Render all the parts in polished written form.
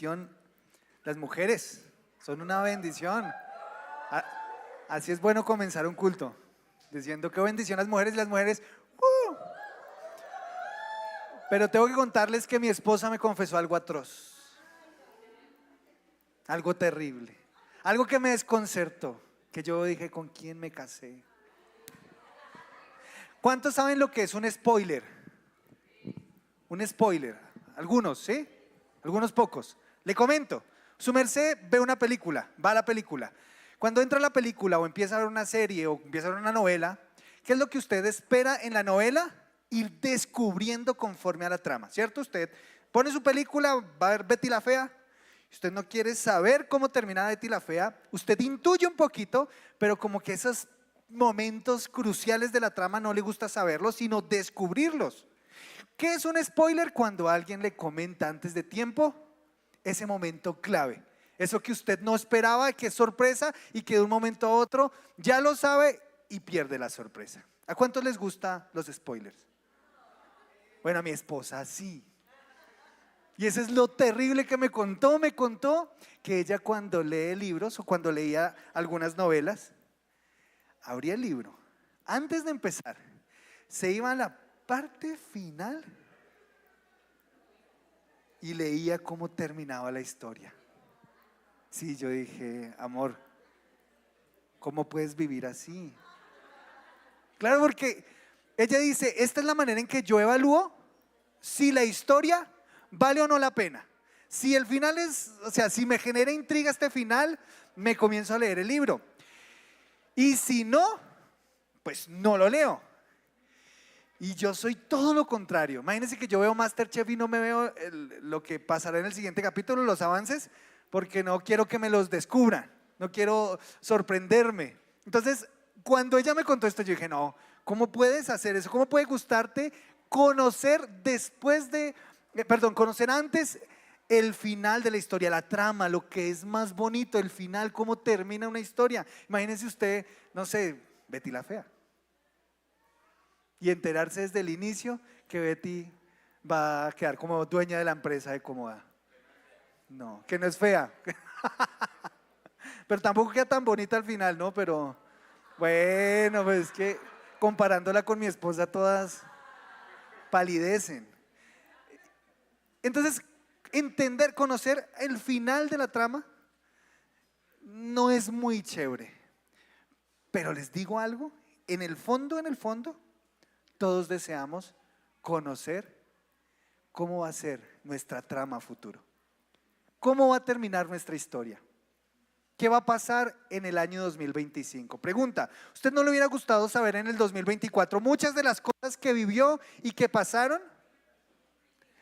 bendición. Las mujeres son una bendición. Así es bueno comenzar un culto, diciendo qué bendición las mujeres y las mujeres. Pero tengo que contarles que mi esposa me confesó algo atroz, algo terrible, algo que me desconcertó, que yo dije, ¿con quién me casé? ¿Cuántos saben lo que es un spoiler? Un spoiler, algunos, ¿sí? Algunos pocos. Le comento, su merced ve una película, va a la película. Cuando entra a la película o empieza a ver una serie o empieza a ver una novela, ¿qué es lo que usted espera en la novela? Ir descubriendo conforme a la trama, ¿cierto? Usted pone su película, va a ver Betty la Fea, usted no quiere saber cómo termina Betty la Fea, usted intuye un poquito, pero como que esos momentos cruciales de la trama no le gusta saberlos, sino descubrirlos. ¿Qué es un spoiler? Cuando alguien le comenta antes de tiempo ese momento clave, eso que usted no esperaba, que es sorpresa y que de un momento a otro ya lo sabe y pierde la sorpresa. ¿A cuántos les gustan los spoilers? Bueno, a mi esposa sí. Y eso es lo terrible que me contó que ella cuando lee libros o cuando leía algunas novelas, abría el libro, antes de empezar, se iba a la parte final y leía cómo terminaba la historia. Sí, yo dije, amor, ¿cómo puedes vivir así? Claro, porque ella dice, esta es la manera en que yo evalúo si la historia vale o no la pena. Si el final es, o sea, si me genera intriga este final, me comienzo a leer el libro. Y si no, pues no lo leo. Y yo soy todo lo contrario. Imagínense que yo veo MasterChef y no me veo lo que pasará en el siguiente capítulo, los avances, porque no quiero que me los descubran, no quiero sorprenderme. Entonces, cuando ella me contó esto, yo dije, no, ¿cómo puedes hacer eso? ¿Cómo puede gustarte conocer conocer antes el final de la historia, la trama, lo que es más bonito, el final, cómo termina una historia? Imagínense usted, no sé, Betty la Fea, y enterarse desde el inicio que Betty va a quedar como dueña de la empresa de Cómoda. No, que no es fea. Pero tampoco queda tan bonita al final, ¿no? Pero bueno, pues es que comparándola con mi esposa todas palidecen. Entonces, conocer el final de la trama no es muy chévere. Pero les digo algo, en el fondo, todos deseamos conocer cómo va a ser nuestra trama a futuro. ¿Cómo va a terminar nuestra historia? ¿Qué va a pasar en el año 2025? Pregunta, ¿usted no le hubiera gustado saber en el 2024 muchas de las cosas que vivió y que pasaron?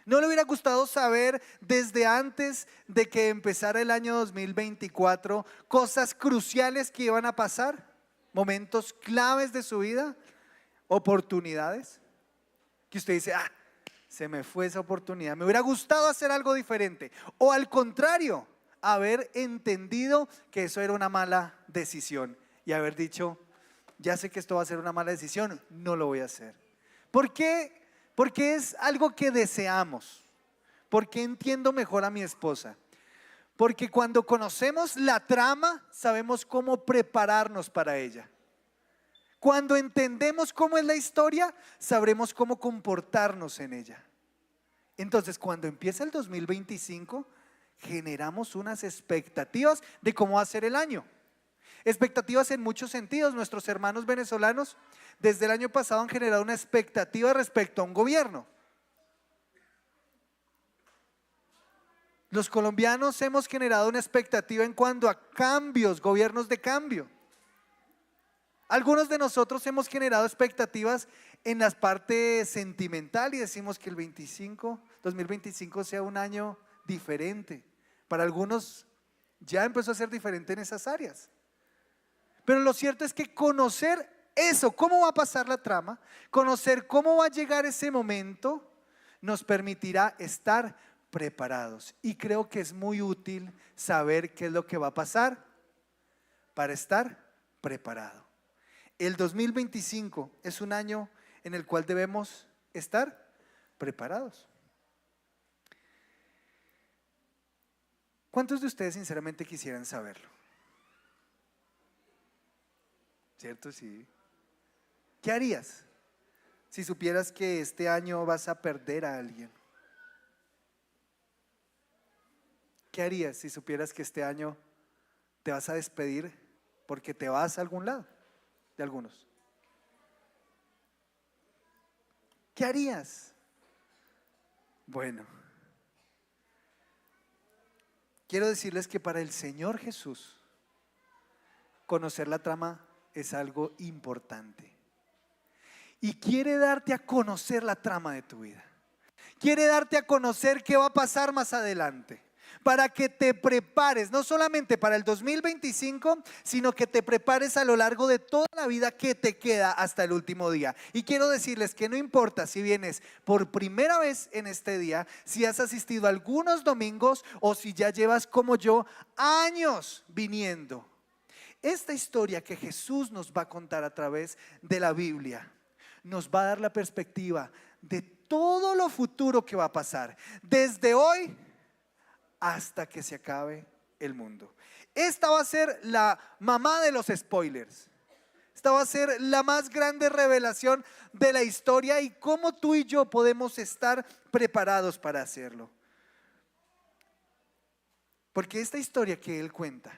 ¿No le hubiera gustado saber desde antes de que empezara el año 2024 cosas cruciales que iban a pasar? Momentos claves de su vida, oportunidades que usted dice, se me fue esa oportunidad, me hubiera gustado hacer algo diferente, o al contrario, haber entendido que eso era una mala decisión y haber dicho, ya sé que esto va a ser una mala decisión, no lo voy a hacer. ¿Por qué? Porque es algo que deseamos. Porque entiendo mejor a mi esposa. Porque cuando conocemos la trama, sabemos cómo prepararnos para ella. Cuando entendemos cómo es la historia, sabremos cómo comportarnos en ella. Entonces, cuando empieza el 2025, generamos unas expectativas de cómo va a ser el año. Expectativas en muchos sentidos. Nuestros hermanos venezolanos desde el año pasado han generado una expectativa respecto a un gobierno. Los colombianos hemos generado una expectativa en cuanto a cambios, gobiernos de cambio. Algunos de nosotros hemos generado expectativas en la parte sentimental y decimos que el 2025 sea un año diferente. Para algunos ya empezó a ser diferente en esas áreas. Pero lo cierto es que conocer eso, cómo va a pasar la trama, conocer cómo va a llegar ese momento, nos permitirá estar preparados. Y creo que es muy útil saber qué es lo que va a pasar para estar preparado. El 2025 es un año en el cual debemos estar preparados. ¿Cuántos de ustedes sinceramente quisieran saberlo? ¿Cierto? Sí. ¿Qué harías si supieras que este año vas a perder a alguien? ¿Qué harías si supieras que este año te vas a despedir porque te vas a algún lado? De algunos. ¿Qué harías? Bueno, quiero decirles que para el Señor Jesús, conocer la trama es algo importante. Y quiere darte a conocer la trama de tu vida. Quiere darte a conocer qué va a pasar más adelante, para que te prepares, no solamente para el 2025, sino que te prepares a lo largo de toda la vida que te queda hasta el último día. Y quiero decirles que no importa si vienes por primera vez en este día, si has asistido algunos domingos o si ya llevas como yo años viniendo. Esta historia que Jesús nos va a contar a través de la Biblia nos va a dar la perspectiva de todo lo futuro que va a pasar, desde hoy hasta que se acabe el mundo. Esta va a ser la mamá de los spoilers. Esta va a ser la más grande revelación de la historia y cómo tú y yo podemos estar preparados para hacerlo. Porque esta historia que él cuenta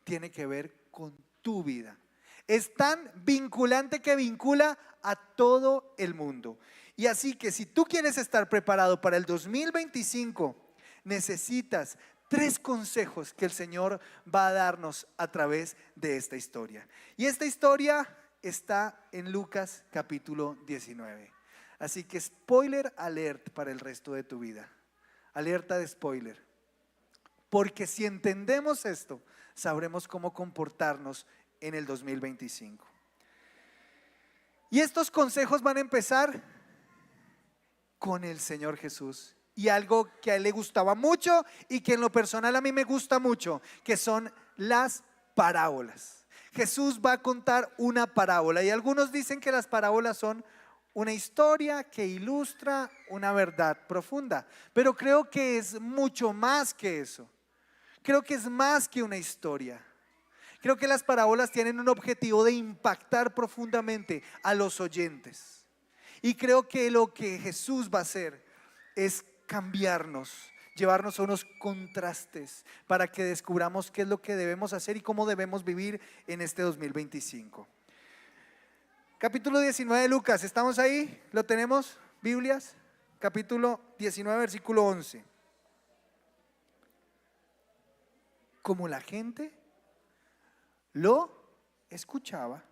tiene que ver con tu vida. Es tan vinculante que vincula a todo el mundo. Y así que si tú quieres estar preparado para el 2025, necesitas 3 consejos que el Señor va a darnos a través de esta historia. Y esta historia está en Lucas capítulo 19. Así que spoiler alert para el resto de tu vida. Alerta de spoiler. Porque si entendemos esto, sabremos cómo comportarnos en el 2025. Y estos consejos van a empezar con el Señor Jesús. Y algo que a él le gustaba mucho y que en lo personal a mí me gusta mucho, que son las parábolas. Jesús va a contar una parábola y algunos dicen que las parábolas son una historia que ilustra una verdad profunda, pero creo que es mucho más que eso. Creo que es más que una historia. Creo que las parábolas tienen un objetivo de impactar profundamente a los oyentes. Y creo que lo que Jesús va a hacer es cambiarnos, llevarnos a unos contrastes para que descubramos qué es lo que debemos hacer y cómo debemos vivir en este 2025. Capítulo 19 de Lucas, ¿estamos ahí? ¿Lo tenemos? ¿Biblias? Capítulo 19, versículo 11. Como la gente lo escuchaba,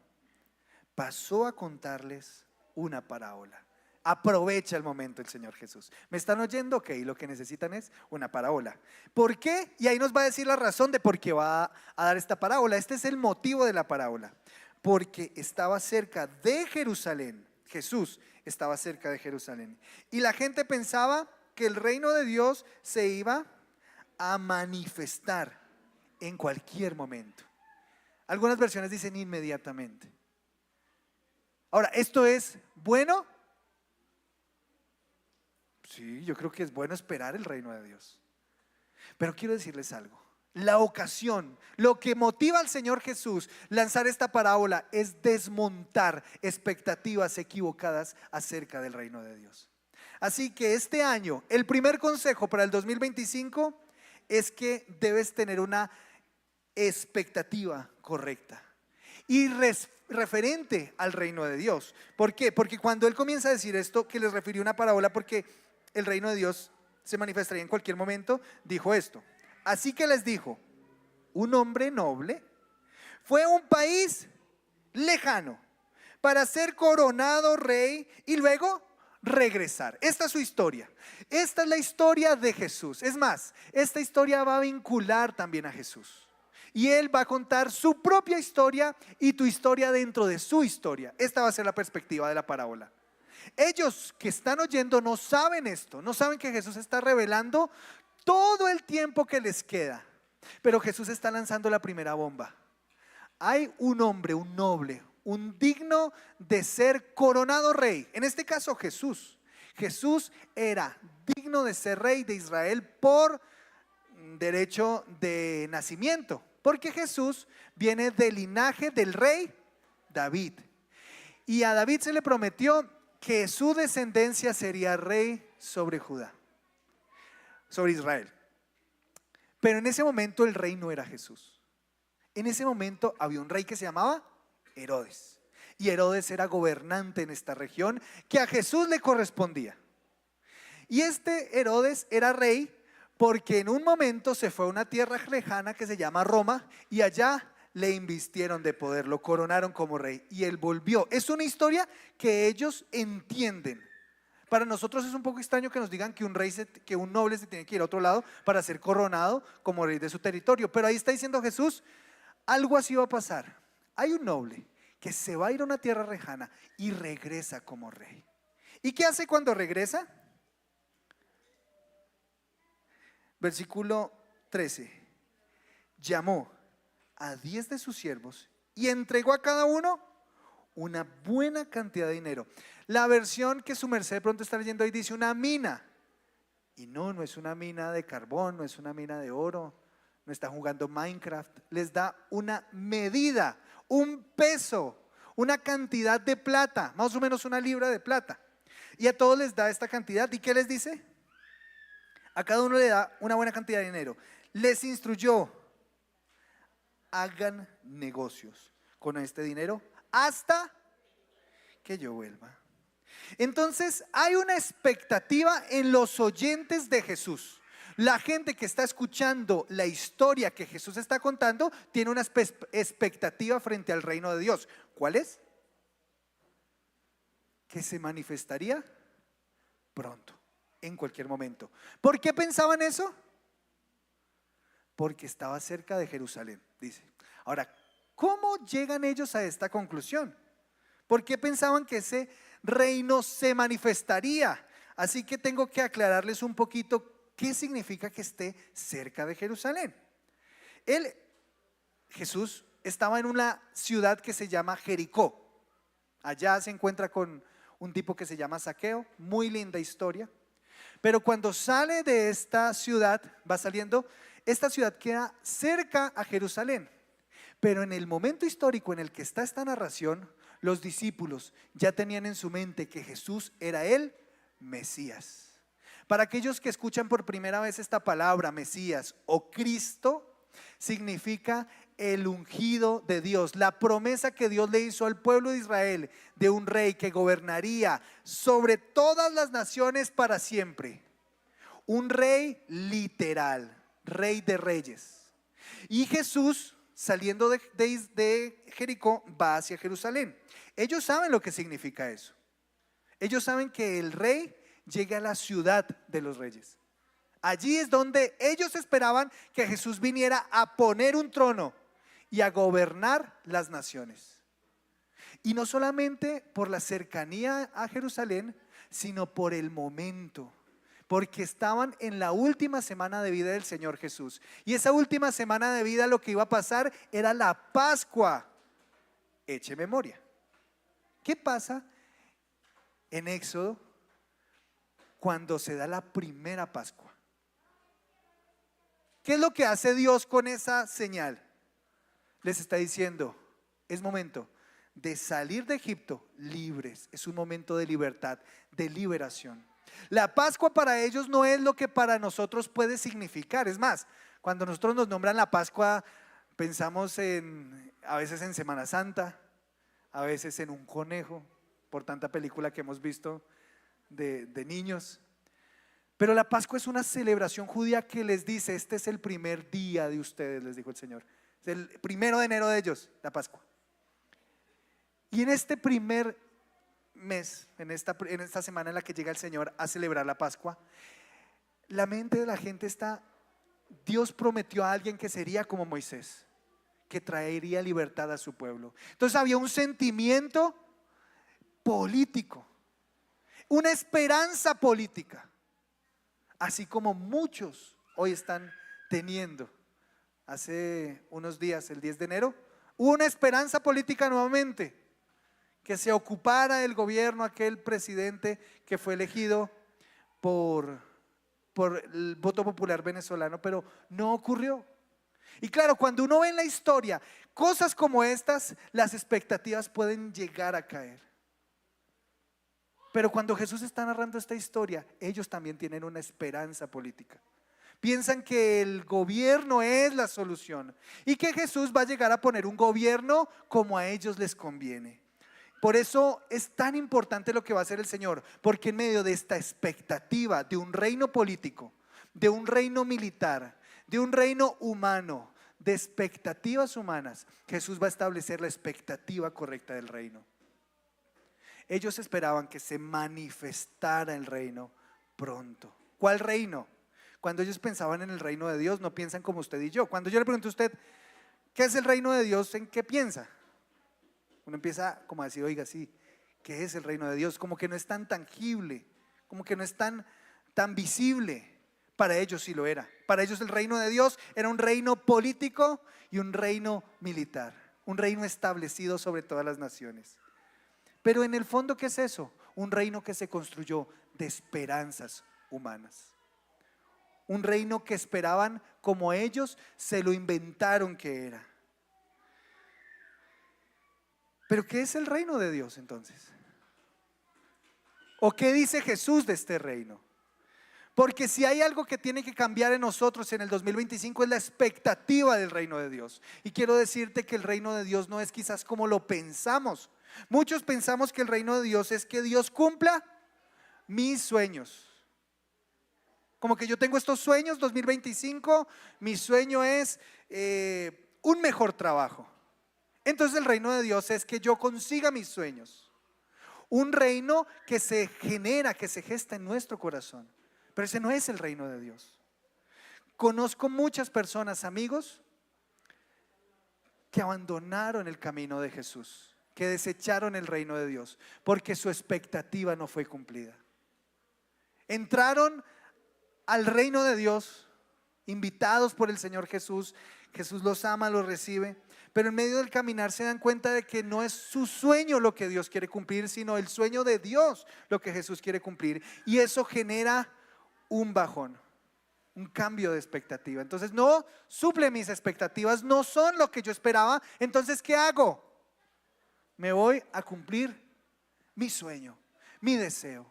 pasó a contarles una parábola. Aprovecha el momento el Señor Jesús. ¿Me están oyendo? Ok, lo que necesitan es una parábola. ¿Por qué? Y ahí nos va a decir la razón de por qué va a dar esta parábola. Este es el motivo de la parábola. Porque estaba cerca de Jerusalén. Jesús estaba cerca de Jerusalén. Y la gente pensaba que el reino de Dios se iba a manifestar en cualquier momento. Algunas versiones dicen inmediatamente. Ahora, ¿esto es bueno? Sí, yo creo que es bueno esperar el reino de Dios. Pero quiero decirles algo. La ocasión, lo que motiva al Señor Jesús lanzar esta parábola es desmontar expectativas equivocadas acerca del reino de Dios. Así que este año, el primer consejo para el 2025 es que debes tener una expectativa correcta y referente al reino de Dios. ¿Por qué? Porque cuando él comienza a decir esto, que les refirió una parábola porque el reino de Dios se manifestaría en cualquier momento, dijo esto: así que les dijo, un hombre noble fue a un país lejano para ser coronado rey y luego regresar. Esta es su historia. Esta es la historia de Jesús. Es más, esta historia va a vincular también a Jesús. Y él va a contar su propia historia y tu historia dentro de su historia. Esta va a ser la perspectiva de la parábola. Ellos que están oyendo no saben esto, no saben que Jesús está revelando todo el tiempo que les queda. Pero Jesús está lanzando la primera bomba. Hay un hombre, un noble, un digno de ser coronado rey. En este caso Jesús. Jesús era digno de ser rey de Israel por derecho de nacimiento, porque Jesús viene del linaje del rey David. Y a David se le prometió que su descendencia sería rey sobre Judá, sobre Israel. Pero en ese momento el rey no era Jesús. En ese momento había un rey que se llamaba Herodes. Y Herodes era gobernante en esta región que a Jesús le correspondía. Y este Herodes era rey porque en un momento se fue a una tierra lejana que se llama Roma y allá le invistieron de poder, lo coronaron como rey y él volvió. Es una historia que ellos entienden. Para nosotros es un poco extraño que nos digan que un noble se tiene que ir a otro lado para ser coronado como rey de su territorio, pero ahí está diciendo Jesús, algo así va a pasar. Hay un noble que se va a ir a una tierra lejana y regresa como rey. ¿Y qué hace cuando regresa? Versículo 13. Llamó a 10 de sus siervos y entregó a cada uno una buena cantidad de dinero. La versión que su merced de pronto está leyendo ahí dice una mina. Y no es una mina de carbón, no es una mina de oro, no está jugando Minecraft. Les da una medida, un peso, una cantidad de plata, más o menos una libra de plata. Y a todos les da esta cantidad. ¿Y qué les dice? A cada uno le da una buena cantidad de dinero. Les instruyó, hagan negocios con este dinero hasta que yo vuelva. Entonces hay una expectativa en los oyentes de Jesús. La gente que está escuchando la historia que Jesús está contando tiene una expectativa frente al reino de Dios. ¿Cuál es? Que se manifestaría pronto, en cualquier momento. ¿Por qué pensaban eso? Porque estaba cerca de Jerusalén, dice. Ahora, ¿cómo llegan ellos a esta conclusión? ¿Por qué pensaban que ese reino se manifestaría? Así que tengo que aclararles un poquito qué significa que esté cerca de Jerusalén. Jesús estaba en una ciudad que se llama Jericó. Allá se encuentra con un tipo que se llama Zaqueo, muy linda historia. Pero cuando sale de esta ciudad, va saliendo, esta ciudad queda cerca a Jerusalén. Pero en el momento histórico en el que está esta narración, los discípulos ya tenían en su mente que Jesús era el Mesías. Para aquellos que escuchan por primera vez esta palabra, Mesías o Cristo, significa el ungido de Dios, la promesa que Dios le hizo al pueblo de Israel de un rey que gobernaría sobre todas las naciones para siempre. Un rey literal, rey de reyes. Y Jesús, saliendo de Jericó, va hacia Jerusalén. Ellos saben lo que significa eso. Ellos saben que el rey llega a la ciudad de los reyes. Allí es donde ellos esperaban que Jesús viniera a poner un trono y a gobernar las naciones. Y no solamente por la cercanía a Jerusalén, sino por el momento, porque estaban en la última semana de vida del Señor Jesús. Y esa última semana de vida lo que iba a pasar era la Pascua. Eche memoria. ¿Qué pasa en Éxodo cuando se da la primera Pascua? ¿Qué es lo que hace Dios con esa señal? Les está diciendo, es momento de salir de Egipto libres, es un momento de libertad, de liberación. La Pascua para ellos no es lo que para nosotros puede significar. Es más, cuando nosotros nos nombran la Pascua, pensamos a veces en Semana Santa, a veces en un conejo, por tanta película que hemos visto de niños. Pero la Pascua es una celebración judía que les dice, este es el primer día de ustedes, les dijo el Señor. Es el 1 de enero de ellos, la Pascua. Y en este primer mes, en esta semana en la que llega el Señor a celebrar la Pascua, la mente de la gente está, Dios prometió a alguien que sería como Moisés, que traería libertad a su pueblo. Entonces había un sentimiento político, una esperanza política, así como muchos hoy están teniendo. Hace unos días, el 10 de enero, hubo una esperanza política nuevamente, que se ocupara el gobierno aquel presidente que fue elegido por por el voto popular venezolano, pero no ocurrió. Y claro, cuando uno ve en la historia cosas como estas, las expectativas pueden llegar a caer. Pero cuando Jesús está narrando esta historia, ellos también tienen una esperanza política. Piensan que el gobierno es la solución y que Jesús va a llegar a poner un gobierno como a ellos les conviene. Por eso es tan importante lo que va a hacer el Señor, porque en medio de esta expectativa de un reino político, de un reino militar, de un reino humano, de expectativas humanas, Jesús va a establecer la expectativa correcta del reino. Ellos esperaban que se manifestara el reino pronto. ¿Cuál reino? Cuando ellos pensaban en el reino de Dios, no piensan como usted y yo. Cuando yo le pregunto a usted, ¿qué es el reino de Dios? ¿En qué piensa? Uno empieza como a decir, oiga, sí, ¿qué es el reino de Dios? Como que no es tan tangible, como que no es tan visible. Para ellos sí lo era. Para ellos el reino de Dios era un reino político y un reino militar, un reino establecido sobre todas las naciones. Pero en el fondo, ¿qué es eso? Un reino que se construyó de esperanzas humanas. Un reino que esperaban como ellos se lo inventaron que era. ¿Pero qué es el reino de Dios entonces? ¿O qué dice Jesús de este reino? Porque si hay algo que tiene que cambiar en nosotros en el 2025 es la expectativa del reino de Dios. Y quiero decirte que el reino de Dios no es quizás como lo pensamos. Muchos pensamos que el reino de Dios es que Dios cumpla mis sueños. Como que yo tengo estos sueños 2025, mi sueño es un mejor trabajo. Entonces el reino de Dios es que yo consiga mis sueños. Un reino que se genera, que se gesta en nuestro corazón. Pero ese no es el reino de Dios. Conozco muchas personas, amigos, que abandonaron el camino de Jesús, que desecharon el reino de Dios, porque su expectativa no fue cumplida. Entraron al reino de Dios, invitados por el Señor Jesús. Jesús los ama, los recibe, pero en medio del caminar se dan cuenta de que no es su sueño lo que Dios quiere cumplir, sino el sueño de Dios lo que Jesús quiere cumplir. Y eso genera un bajón, un cambio de expectativa. Entonces no suple mis expectativas, no son lo que yo esperaba. Entonces, ¿qué hago? Me voy a cumplir mi sueño, mi deseo.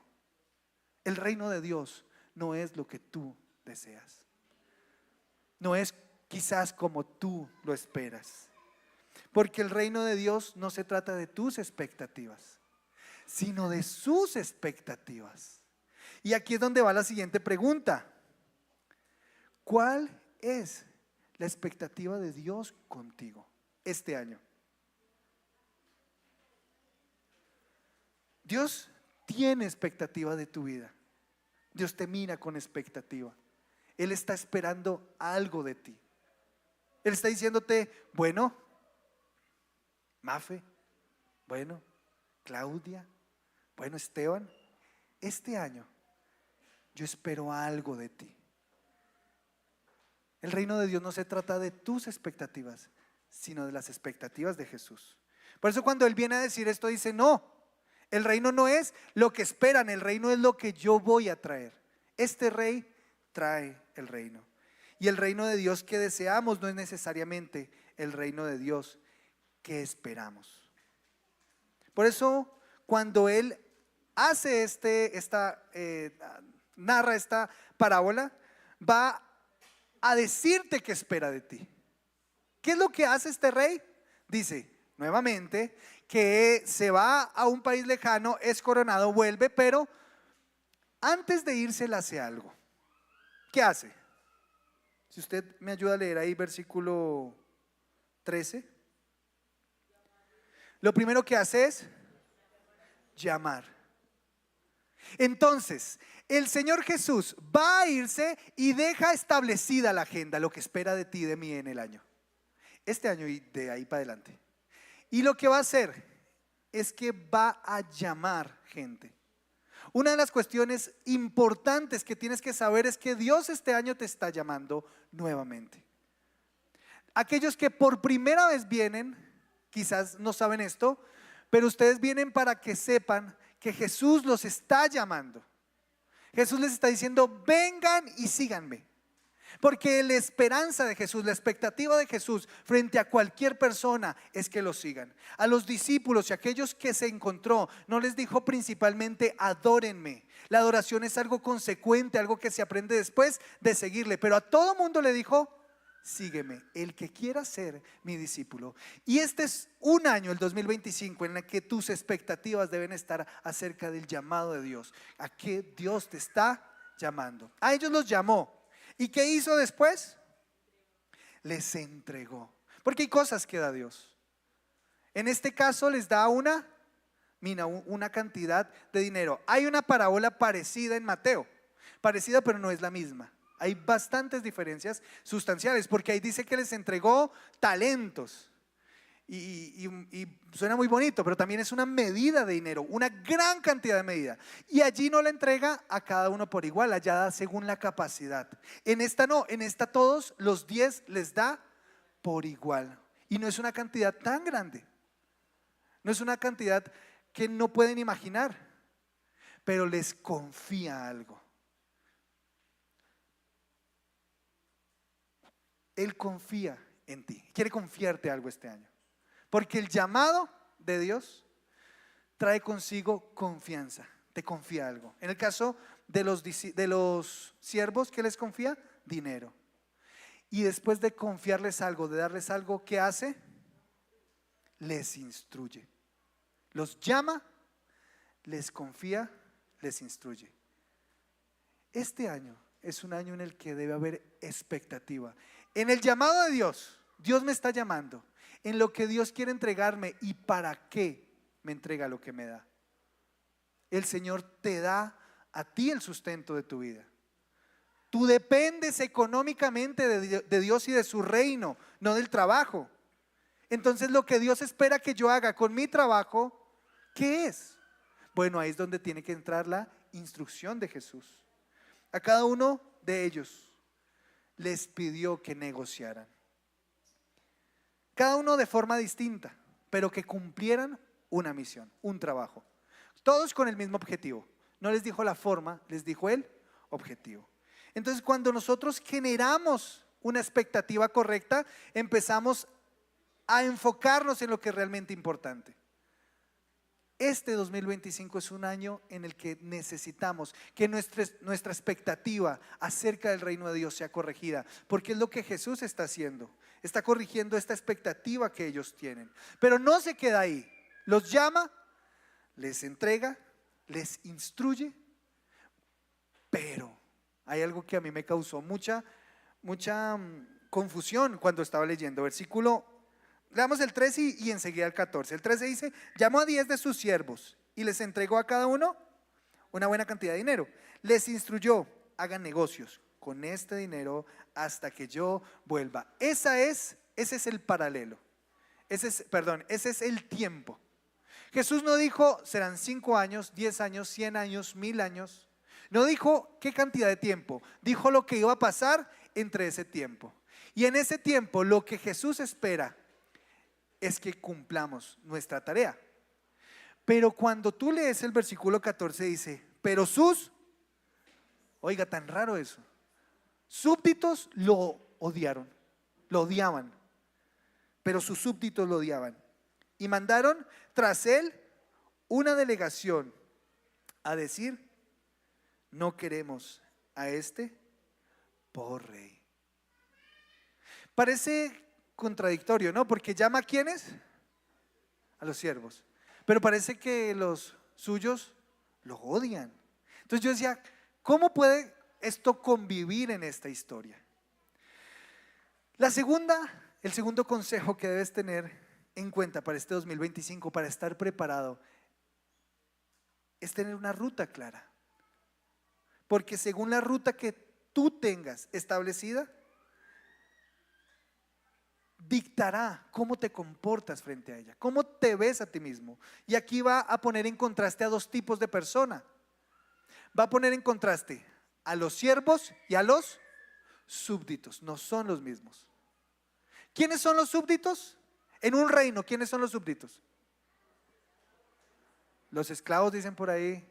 El reino de Dios no es lo que tú deseas. No es quizás como tú lo esperas. Porque el reino de Dios no se trata de tus expectativas, sino de sus expectativas. Y aquí es donde va la siguiente pregunta. ¿Cuál es la expectativa de Dios contigo este año? Dios tiene expectativa de tu vida. Dios te mira con expectativa. Él está esperando algo de ti. Él está diciéndote, bueno, Mafe, bueno, Claudia, bueno, Esteban, este año yo espero algo de ti. El reino de Dios no se trata de tus expectativas, sino de las expectativas de Jesús. Por eso cuando Él viene a decir esto dice, no, el reino no es lo que esperan, el reino es lo que yo voy a traer. Este rey trae el reino. Y el reino de Dios que deseamos no es necesariamente el reino de Dios que esperamos. Por eso cuando Él hace narra esta parábola, va a decirte qué espera de ti. ¿Qué es lo que hace este rey? Dice nuevamente que se va a un país lejano, es coronado, vuelve, pero antes de irse él hace algo. ¿Qué hace? Si usted me ayuda a leer ahí versículo 13. Lo primero que hace es llamar. Entonces, el Señor Jesús va a irse y deja establecida la agenda, lo que espera de ti y de mí en el año. Este año y de ahí para adelante. Y lo que va a hacer es que va a llamar gente. Una de las cuestiones importantes que tienes que saber es que Dios este año te está llamando nuevamente. Aquellos que por primera vez vienen, quizás no saben esto, pero ustedes vienen para que sepan que Jesús los está llamando. Jesús les está diciendo, vengan y síganme. Porque la esperanza de Jesús, la expectativa de Jesús frente a cualquier persona es que lo sigan. A los discípulos y a aquellos que se encontró, no les dijo principalmente adórenme. La adoración es algo consecuente, algo que se aprende después de seguirle. Pero a todo mundo le dijo, sígueme, el que quiera ser mi discípulo. Y este es un año, el 2025, en el que tus expectativas deben estar acerca del llamado de Dios. ¿A qué Dios te está llamando? A ellos los llamó. ¿Y qué hizo después? Les entregó. Porque hay cosas que da Dios. En este caso les da una cantidad de dinero. Hay una parábola parecida en Mateo. Parecida, pero no es la misma. Hay bastantes diferencias sustanciales, porque ahí dice que les entregó talentos. Y suena muy bonito, pero también es una medida de dinero, una gran cantidad de medida. Y allí no la entrega a cada uno por igual, allá da según la capacidad. En esta no, en esta todos los 10 les da por igual. Y no es una cantidad tan grande, no es una cantidad que no pueden imaginar, pero les confía algo. Él confía en ti, quiere confiarte algo este año. Porque el llamado de Dios trae consigo confianza, te confía algo. En el caso de los siervos, ¿qué les confía? Dinero. Y después de confiarles algo, de darles algo, ¿qué hace? Les instruye. Los llama, les confía, les instruye. Este año es un año en el que debe haber expectativa. En el llamado de Dios, Dios me está llamando. En lo que Dios quiere entregarme y para qué me entrega lo que me da. El Señor te da a ti el sustento de tu vida. Tú dependes económicamente de Dios y de su reino, no del trabajo. Entonces lo que Dios espera que yo haga con mi trabajo, ¿qué es? Bueno, ahí es donde tiene que entrar la instrucción de Jesús. A cada uno de ellos les pidió que negociaran. Cada uno de forma distinta, pero que cumplieran una misión, un trabajo. Todos con el mismo objetivo. No les dijo la forma, les dijo el objetivo. Entonces, cuando nosotros generamos una expectativa correcta, empezamos a enfocarnos en lo que es realmente importante. Este 2025 es un año en el que necesitamos que nuestra expectativa acerca del reino de Dios sea corregida, porque es lo que Jesús está haciendo. Está corrigiendo esta expectativa que ellos tienen. Pero no se queda ahí. Los llama, les entrega, les instruye. Pero hay algo que a mí me causó mucha confusión cuando estaba leyendo. Leamos el 13 y enseguida el 14. El 13 dice, llamó a 10 de sus siervos y les entregó a cada uno una buena cantidad de dinero. Les instruyó, hagan negocios con este dinero hasta que yo vuelva. Ese es el paralelo. Ese es el tiempo. Jesús no dijo serán 5 años, 10 años, 100 años, 1000 años. No dijo qué cantidad de tiempo. Dijo lo que iba a pasar entre ese tiempo. Y en ese tiempo lo que Jesús espera es que cumplamos nuestra tarea. Pero cuando tú lees el versículo 14 dice, pero oiga, tan raro eso. Súbditos lo odiaron, lo odiaban, pero sus súbditos lo odiaban. Y mandaron tras él una delegación a decir, no queremos a este por rey. Parece contradictorio, ¿no? Porque llama a ¿quiénes? A los siervos. Pero parece que los suyos lo odian. Entonces yo decía, ¿cómo puede esto convivir en esta historia? El segundo consejo que debes tener en cuenta para este 2025, para estar preparado, es tener una ruta clara. Porque según la ruta que tú tengas establecida, dictará cómo te comportas frente a ella, cómo te ves a ti mismo. Y aquí va a poner en contraste a dos tipos de persona. Va a poner en contraste a los siervos y a los súbditos. No son los mismos. ¿Quiénes son los súbditos? En un reino, ¿quiénes son los súbditos? Los esclavos, dicen por ahí.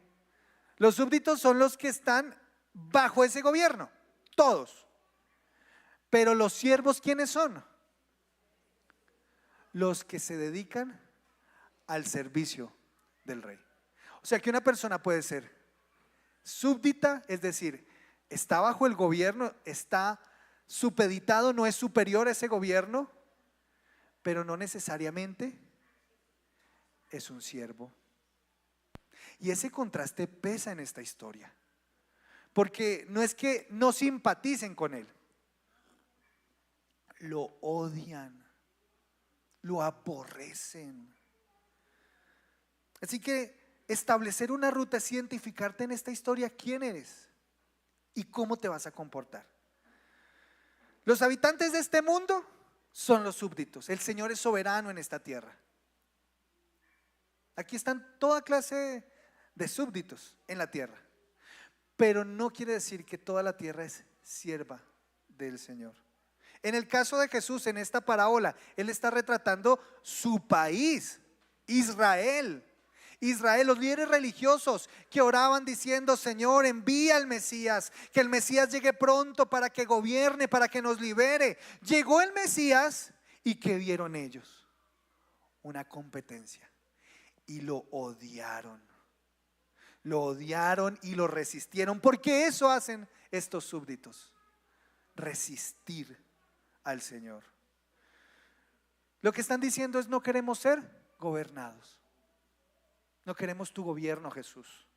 Los súbditos son los que están bajo ese gobierno, todos. Pero los siervos, ¿quiénes son? Los que se dedican al servicio del rey. O sea que una persona puede ser súbdita, es decir, está bajo el gobierno, está supeditado, no es superior a ese gobierno, pero no necesariamente es un siervo. Y ese contraste pesa en esta historia, porque no es que no simpaticen con él, lo odian, lo aborrecen. Así que establecer una ruta es identificarte en esta historia quién eres y cómo te vas a comportar. Los habitantes de este mundo son los súbditos. El Señor es soberano en esta tierra. Aquí están toda clase de súbditos en la tierra, pero no quiere decir que toda la tierra es sierva del Señor. En el caso de Jesús, en esta parábola, Él está retratando su país, Israel. Israel, los líderes religiosos que oraban diciendo: Señor, envía al Mesías, que el Mesías llegue pronto para que gobierne, para que nos libere. Llegó el Mesías y ¿qué vieron ellos? Una competencia, y lo odiaron. Lo odiaron y lo resistieron, porque eso hacen estos súbditos: resistir al Señor. Lo que están diciendo es: no queremos ser gobernados. No queremos tu gobierno, Jesús.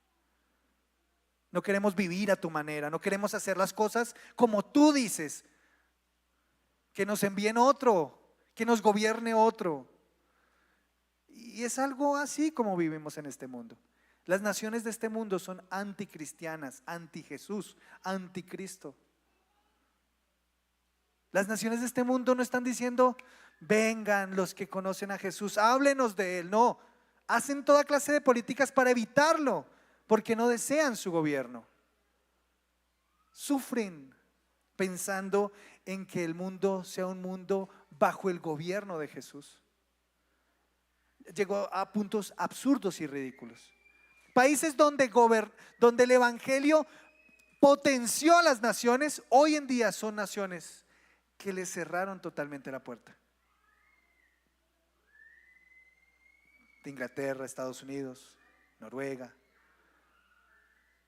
No queremos vivir a tu manera. No queremos hacer las cosas como tú dices. Que nos envíen otro, que nos gobierne otro. Y es algo así como vivimos en este mundo. Las naciones de este mundo son anticristianas, anti Jesús, anticristo. Las naciones de este mundo no están diciendo: vengan los que conocen a Jesús, háblenos de Él. No, hacen toda clase de políticas para evitarlo, porque no desean su gobierno. Sufren pensando en que el mundo sea un mundo bajo el gobierno de Jesús. Llegó a puntos absurdos y ridículos. Países donde el evangelio potenció a las naciones, hoy en día son naciones que le cerraron totalmente la puerta. De Inglaterra, Estados Unidos, Noruega.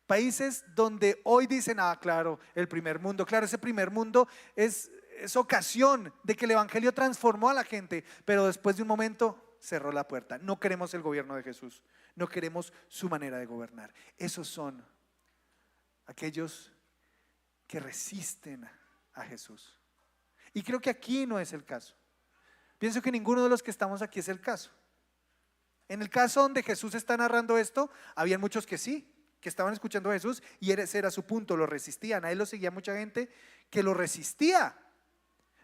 Países donde hoy dicen: ah, claro, el primer mundo. Claro, ese primer mundo es ocasión de que el evangelio transformó a la gente, pero después de un momento cerró la puerta. No queremos el gobierno de Jesús, no queremos su manera de gobernar. Esos son aquellos que resisten a Jesús. Y creo que aquí no es el caso. Pienso que ninguno de los que estamos aquí es el caso. En el caso donde Jesús está narrando esto, había muchos que sí, que estaban escuchando a Jesús y ese era su punto, lo resistían. A él lo seguía mucha gente que lo resistía.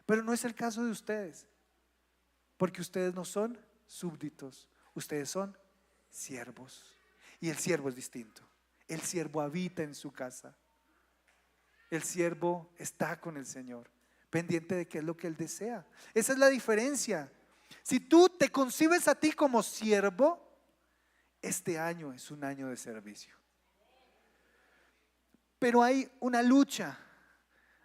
Pero no es el caso de ustedes, porque ustedes no son súbditos, ustedes son siervos. Y el siervo es distinto. El siervo habita en su casa. El siervo está con el Señor, pendiente de qué es lo que Él desea. Esa es la diferencia. Si tú te concibes a ti como siervo, este año es un año de servicio. Pero hay una lucha.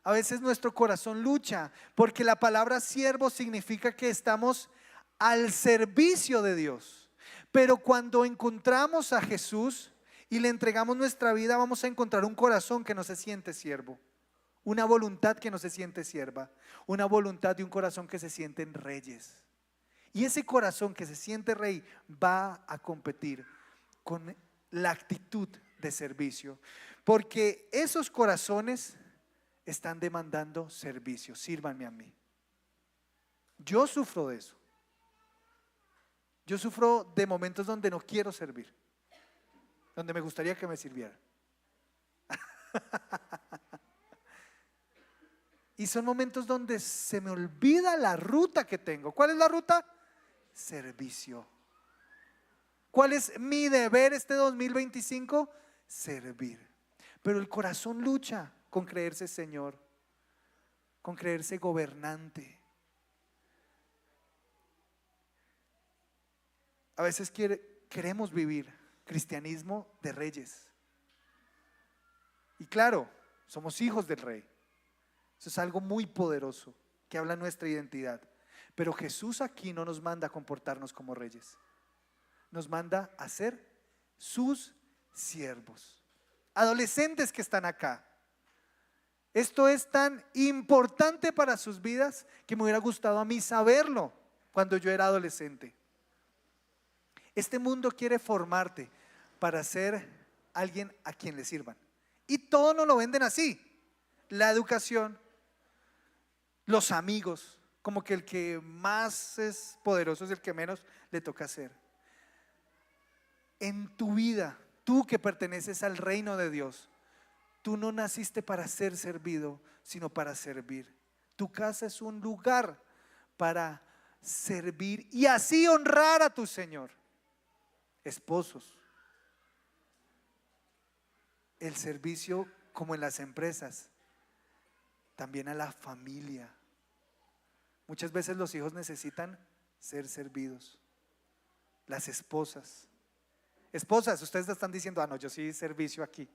A veces nuestro corazón lucha, porque la palabra siervo significa que estamos al servicio de Dios. Pero cuando encontramos a Jesús y le entregamos nuestra vida, vamos a encontrar un corazón que no se siente siervo, una voluntad que no se siente sierva, una voluntad de un corazón que se sienten reyes. Y ese corazón que se siente rey va a competir con la actitud de servicio, porque esos corazones están demandando servicio. Sírvanme a mí. Yo sufro de eso. Yo sufro de momentos donde no quiero servir, donde me gustaría que me sirviera. Y son momentos donde se me olvida la ruta que tengo. ¿Cuál es la ruta? Servicio. ¿Cuál es mi deber este 2025? Servir. Pero el corazón lucha con creerse Señor, con creerse gobernante. A veces queremos vivir cristianismo de reyes, Y claro, somos hijos del Rey. Eso es algo muy poderoso que habla de nuestra identidad. Pero Jesús aquí no nos manda a comportarnos como reyes. Nos manda a ser sus siervos. Adolescentes que están acá, esto es tan importante para sus vidas que me hubiera gustado a mí saberlo cuando yo era adolescente. Este mundo quiere formarte para ser alguien a quien le sirvan. Y todo nos lo venden así. La educación, los amigos, como que el que más es poderoso es el que menos le toca hacer. En tu vida, tú que perteneces al reino de Dios, tú no naciste para ser servido, sino para servir. Tu casa es un lugar para servir y así honrar a tu Señor. Esposos, el servicio como en las empresas, también a la familia. Muchas veces los hijos necesitan ser servidos. Las esposas, ustedes están diciendo, no, yo sí servicio aquí.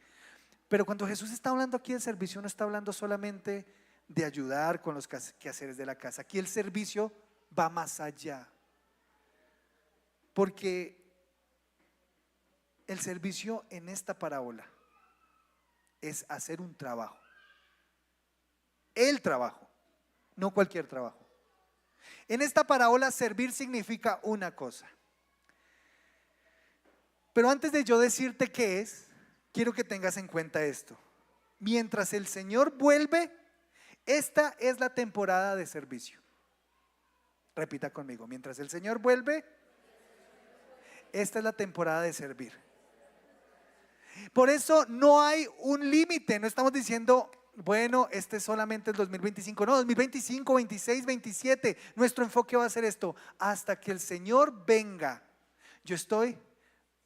Pero cuando Jesús está hablando aquí del servicio, no está hablando solamente de ayudar con los quehaceres de la casa. Aquí el servicio va más allá. Porque el servicio en esta parábola es hacer un trabajo. El trabajo, no cualquier trabajo. En esta parábola servir significa una cosa. Pero antes de yo decirte qué es, quiero que tengas en cuenta esto. Mientras el Señor vuelve, esta es la temporada de servicio. Repita conmigo, mientras el Señor vuelve, esta es la temporada de servir. Por eso no hay un límite, no estamos diciendo, bueno, este es solamente el 2025, no, 2025, 26, 27, nuestro enfoque va a ser esto, hasta que el Señor venga, yo estoy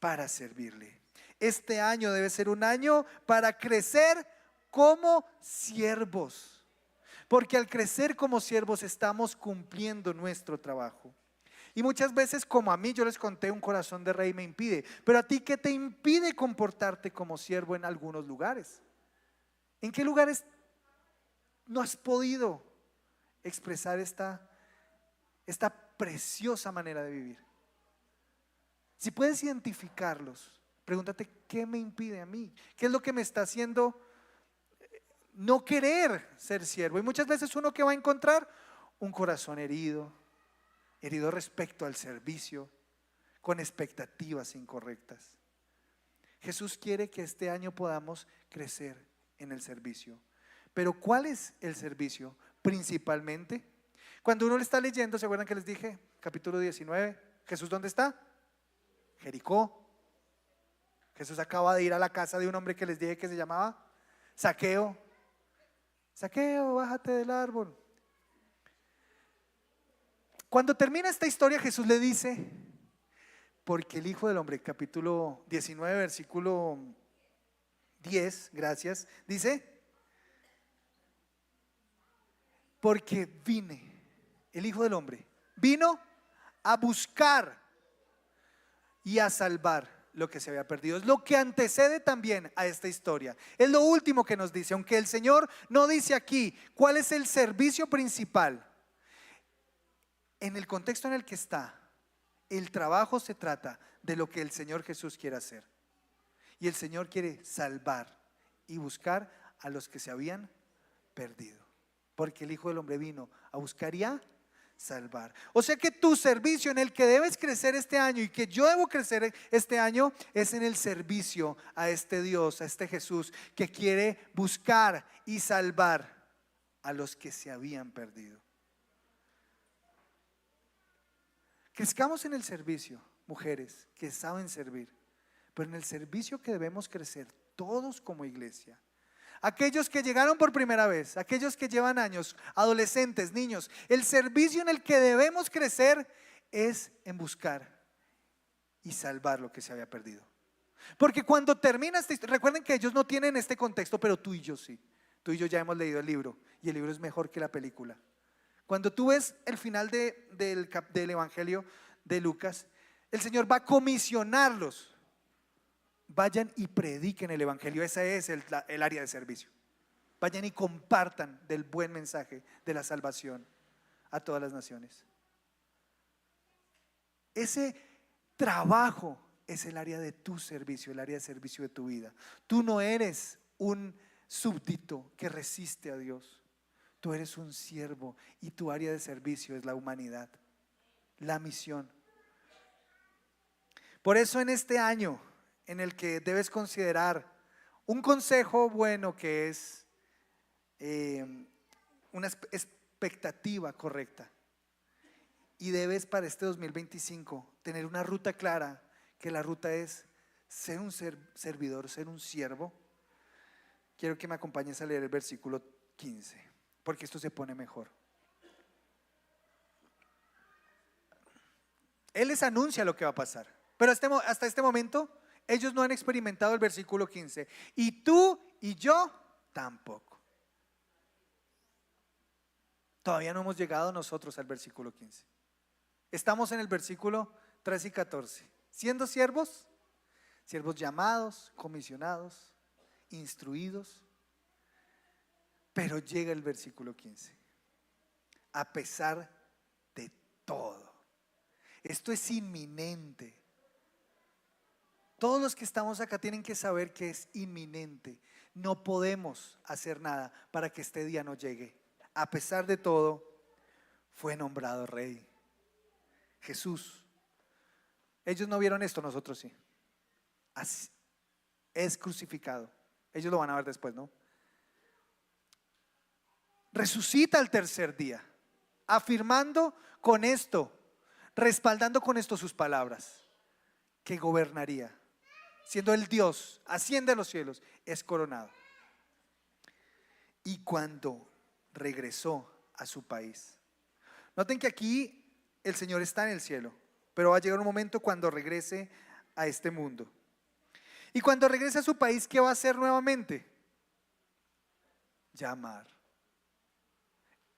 para servirle. Este año debe ser un año para crecer como siervos, porque al crecer como siervos estamos cumpliendo nuestro trabajo. Y muchas veces, como a mí, yo les conté, un corazón de rey me impide. Pero a ti, ¿qué te impide comportarte como siervo en algunos lugares? ¿En qué lugares no has podido expresar esta preciosa manera de vivir? Si puedes identificarlos, pregúntate, ¿qué me impide a mí? ¿Qué es lo que me está haciendo no querer ser siervo? Y muchas veces uno que va a encontrar un corazón herido respecto al servicio, con expectativas incorrectas. Jesús quiere que este año podamos crecer en el servicio. Pero ¿cuál es el servicio? Principalmente, cuando uno le está leyendo, ¿se acuerdan que les dije? Capítulo 19, ¿Jesús dónde está? Jericó. Jesús acaba de ir a la casa de un hombre que les dije que se llamaba Zaqueo. Zaqueo, bájate del árbol. Cuando termina esta historia, Jesús le dice, porque el Hijo del Hombre, capítulo 19, versículo 10, gracias, dice, porque el Hijo del Hombre vino a buscar y a salvar lo que se había perdido. Es lo que antecede también a esta historia. Es lo último que nos dice, aunque el Señor no dice aquí cuál es el servicio principal. En el contexto en el que está, el trabajo se trata de lo que el Señor Jesús quiere hacer. Y el Señor quiere salvar y buscar a los que se habían perdido. Porque el Hijo del Hombre vino a buscar y a salvar. O sea que tu servicio en el que debes crecer este año y que yo debo crecer este año es en el servicio a este Dios, a este Jesús que quiere buscar y salvar a los que se habían perdido. Crezcamos en el servicio, mujeres que saben servir, pero en el servicio que debemos crecer todos como iglesia. Aquellos que llegaron por primera vez, aquellos que llevan años, adolescentes, niños, el servicio en el que debemos crecer es en buscar y salvar lo que se había perdido. Porque cuando termina esta historia, recuerden que ellos no tienen este contexto, pero tú y yo sí. Tú y yo ya hemos leído el libro y el libro es mejor que la película. Cuando tú ves el final del Evangelio de Lucas, el Señor va a comisionarlos vayan y prediquen el evangelio. Ese es el área de servicio. Vayan y compartan del buen mensaje de la salvación a todas las naciones. Ese trabajo es el área de tu servicio, el área de servicio de tu vida. Tú no eres un súbdito que resiste a Dios. Tú eres un siervo y tu área de servicio es la humanidad, la misión. Por eso en este año en el que debes considerar un consejo bueno, que es una expectativa correcta, y debes para este 2025 tener una ruta clara, que la ruta es ser un servidor, ser un siervo. Quiero que me acompañes a leer el versículo 15, porque esto se pone mejor. Él les anuncia lo que va a pasar, pero hasta este momento ellos no han experimentado el versículo 15, y tú y yo tampoco. Todavía no hemos llegado nosotros al versículo 15. Estamos en el versículo 13 y 14, siendo siervos, siervos llamados, comisionados, instruidos. Pero llega el versículo 15. A pesar de todo, esto es inminente. Todos los que estamos acá tienen que saber que es inminente. No podemos hacer nada para que este día no llegue. A pesar de todo, fue nombrado rey. Jesús. Ellos no vieron esto, nosotros sí. Así, es crucificado. Ellos lo van a ver después, ¿no? Resucita al tercer día, afirmando con esto, respaldando con esto sus palabras, que gobernaría, siendo el Dios, asciende a los cielos, es coronado. Y cuando regresó a su país, noten que aquí el Señor está en el cielo, pero va a llegar un momento cuando regrese a este mundo. Y cuando regrese a su país, ¿qué va a hacer nuevamente? Llamar.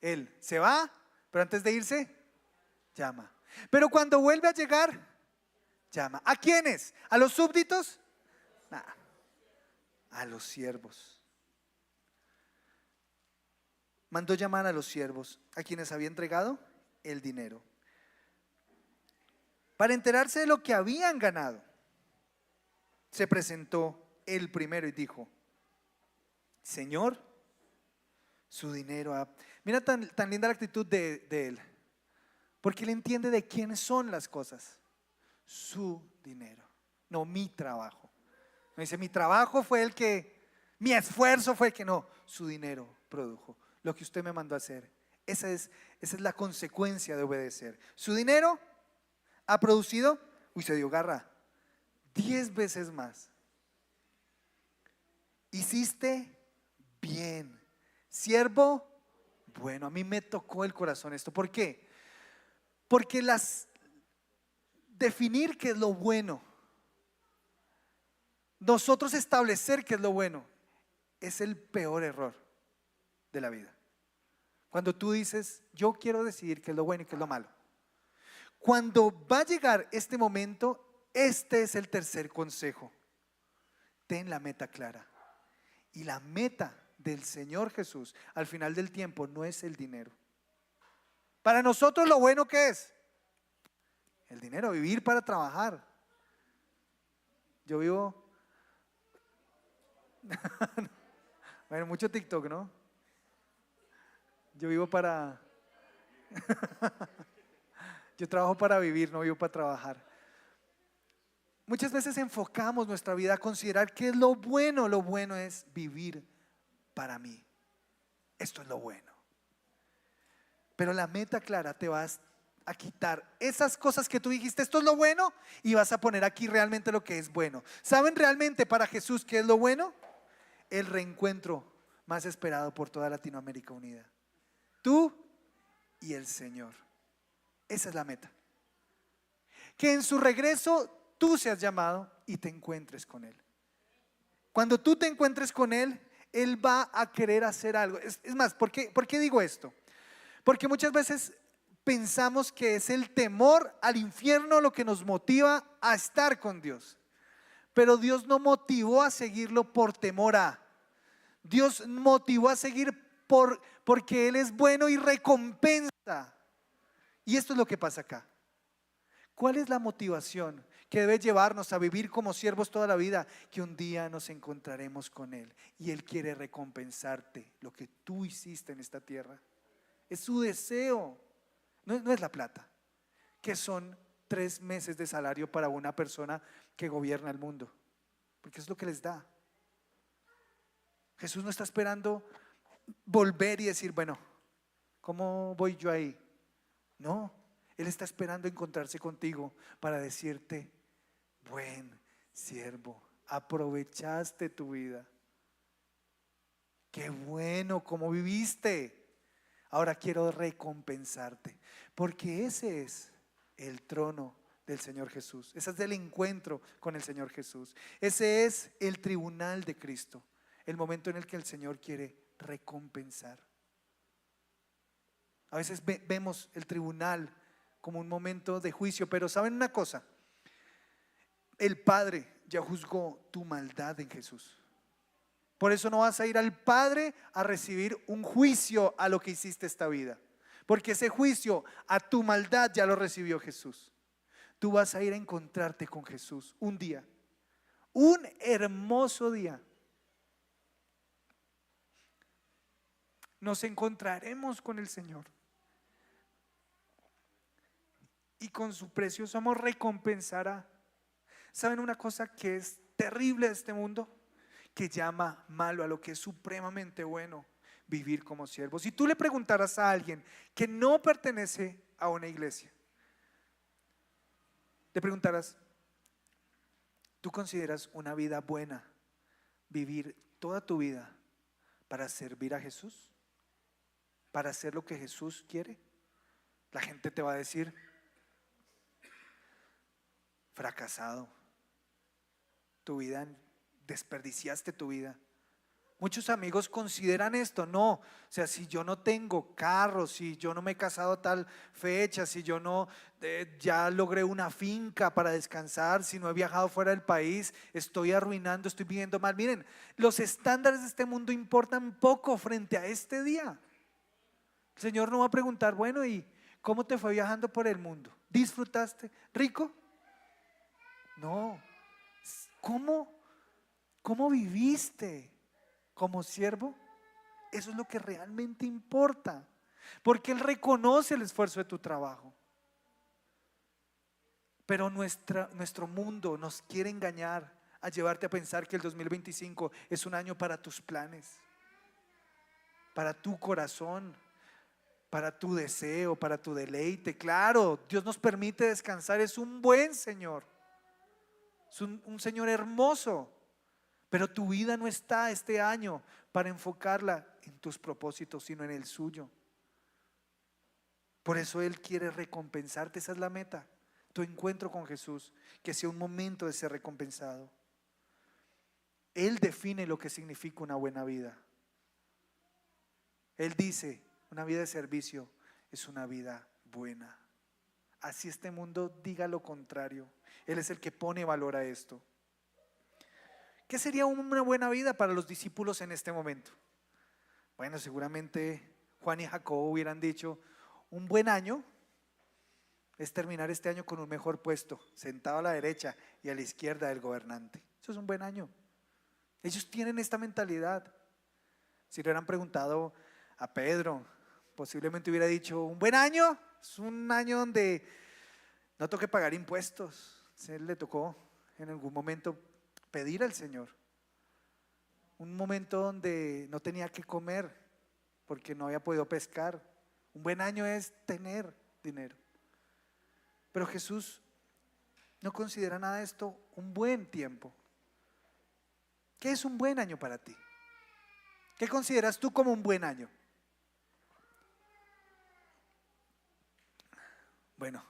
Él se va, pero antes de irse, llama. Pero cuando vuelve a llegar, llama. ¿A quiénes? ¿A los súbditos? Nah, a los siervos. Mandó llamar a los siervos, a quienes había entregado el dinero, para enterarse de lo que habían ganado. Se presentó el primero y dijo: Señor, su dinero Mira tan linda la actitud de él, porque él entiende de quién son las cosas. Su dinero, no mi trabajo. No dice mi trabajo fue el que, mi esfuerzo fue el que, no, su dinero produjo lo que usted me mandó a hacer. Esa es la consecuencia de obedecer. Su dinero ha producido, se dio garra, 10 veces más. Hiciste bien, siervo bueno. A mí me tocó el corazón esto. ¿Por qué? Porque definir qué es lo bueno, nosotros establecer qué es lo bueno, es el peor error de la vida. Cuando tú dices, yo quiero decidir qué es lo bueno y qué es lo malo. Cuando va a llegar este momento, este es el tercer consejo. Ten la meta clara. Y la meta del Señor Jesús al final del tiempo no es el dinero. Para nosotros lo bueno que es el dinero, vivir para trabajar. Yo vivo bueno, mucho TikTok, ¿no? Yo vivo para yo trabajo para vivir, no vivo para trabajar. Muchas veces enfocamos nuestra vida a considerar qué es lo bueno. Lo bueno es vivir para mí. Esto es lo bueno. Pero la meta clara te vas a quitar esas cosas que tú dijiste, esto es lo bueno, y vas a poner aquí realmente lo que es bueno. ¿Saben realmente para Jesús qué es lo bueno? El reencuentro más esperado por toda Latinoamérica unida. Tú y el Señor. Esa es la meta. Que en su regreso tú seas llamado y te encuentres con Él. Cuando tú te encuentres con Él, Él va a querer hacer algo. Es más, ¿por qué digo esto? Porque muchas veces pensamos que es el temor al infierno lo que nos motiva a estar con Dios. pero Dios no motivó a seguirlo por temor a. Dios motivó a seguir porque Él es bueno y recompensa. Y esto es lo que pasa acá. ¿Cuál es la motivación que debe llevarnos a vivir como siervos toda la vida? Que un día nos encontraremos con Él y Él quiere recompensarte lo que tú hiciste en esta tierra. Es su deseo, no es la plata, que son 3 meses de salario para una persona que gobierna el mundo, porque es lo que les da. Jesús no está esperando volver y decir, bueno, ¿cómo voy yo ahí? No, Él está esperando encontrarse contigo para decirte, buen siervo, aprovechaste tu vida. Qué bueno, cómo viviste. Ahora quiero recompensarte, porque ese es el trono del Señor Jesús. Ese es el encuentro con el Señor Jesús. Ese es el tribunal de Cristo, el momento en el que el Señor quiere recompensar. A veces vemos el tribunal como un momento de juicio, pero ¿saben una cosa? El Padre ya juzgó tu maldad en Jesús. Por eso no vas a ir al Padre a recibir un juicio a lo que hiciste esta vida, porque ese juicio a tu maldad ya lo recibió Jesús. Tú vas a ir a encontrarte con Jesús un día, un hermoso día. Nos encontraremos con el Señor y con su precioso amor recompensará. ¿Saben una cosa que es terrible de este mundo? Que llama malo a lo que es supremamente bueno: vivir como siervos. Si tú le preguntaras a alguien que no pertenece a una iglesia, le preguntaras, ¿tú consideras una vida buena vivir toda tu vida para servir a Jesús? ¿Para hacer lo que Jesús quiere? La gente te va a decir, fracasado, tu vida, desperdiciaste tu vida. Muchos amigos consideran esto, no, o sea, si yo no tengo carro, si yo no me he casado a tal fecha, si yo no ya logré una finca para descansar, si no he viajado fuera del país, estoy arruinando, estoy viviendo mal. Miren, los estándares de este mundo importan poco frente a este día. El Señor no va a preguntar, bueno, ¿y cómo te fue viajando por el mundo? ¿Disfrutaste? ¿Rico? No. ¿Cómo viviste como siervo? Eso es lo que realmente importa, porque Él reconoce el esfuerzo de tu trabajo. Pero nuestro mundo nos quiere engañar a llevarte a pensar que el 2025 es un año para tus planes, para tu corazón, para tu deseo, para tu deleite. Claro, Dios nos permite descansar, es un buen Señor, es un Señor hermoso. Pero tu vida no está este año para enfocarla en tus propósitos, sino en el suyo. Por eso Él quiere recompensarte, esa es la meta. Tu encuentro con Jesús, que sea un momento de ser recompensado. Él define lo que significa una buena vida. Él dice, una vida de servicio es una vida buena. Así este mundo diga lo contrario. Él es el que pone valor a esto. ¿Qué sería una buena vida para los discípulos en este momento? Bueno, seguramente Juan y Jacobo hubieran dicho, un buen año es terminar este año con un mejor puesto, sentado a la derecha y a la izquierda del gobernante. Eso es un buen año. Ellos tienen esta mentalidad. Si le hubieran preguntado a Pedro, posiblemente hubiera dicho, un buen año es un año donde no toque pagar impuestos. A él le tocó en algún momento pedir al Señor. Un momento donde no tenía que comer porque no había podido pescar. Un buen año es tener dinero. Pero Jesús no considera nada de esto un buen tiempo. ¿Qué es un buen año para ti? ¿Qué consideras tú como un buen año? Bueno,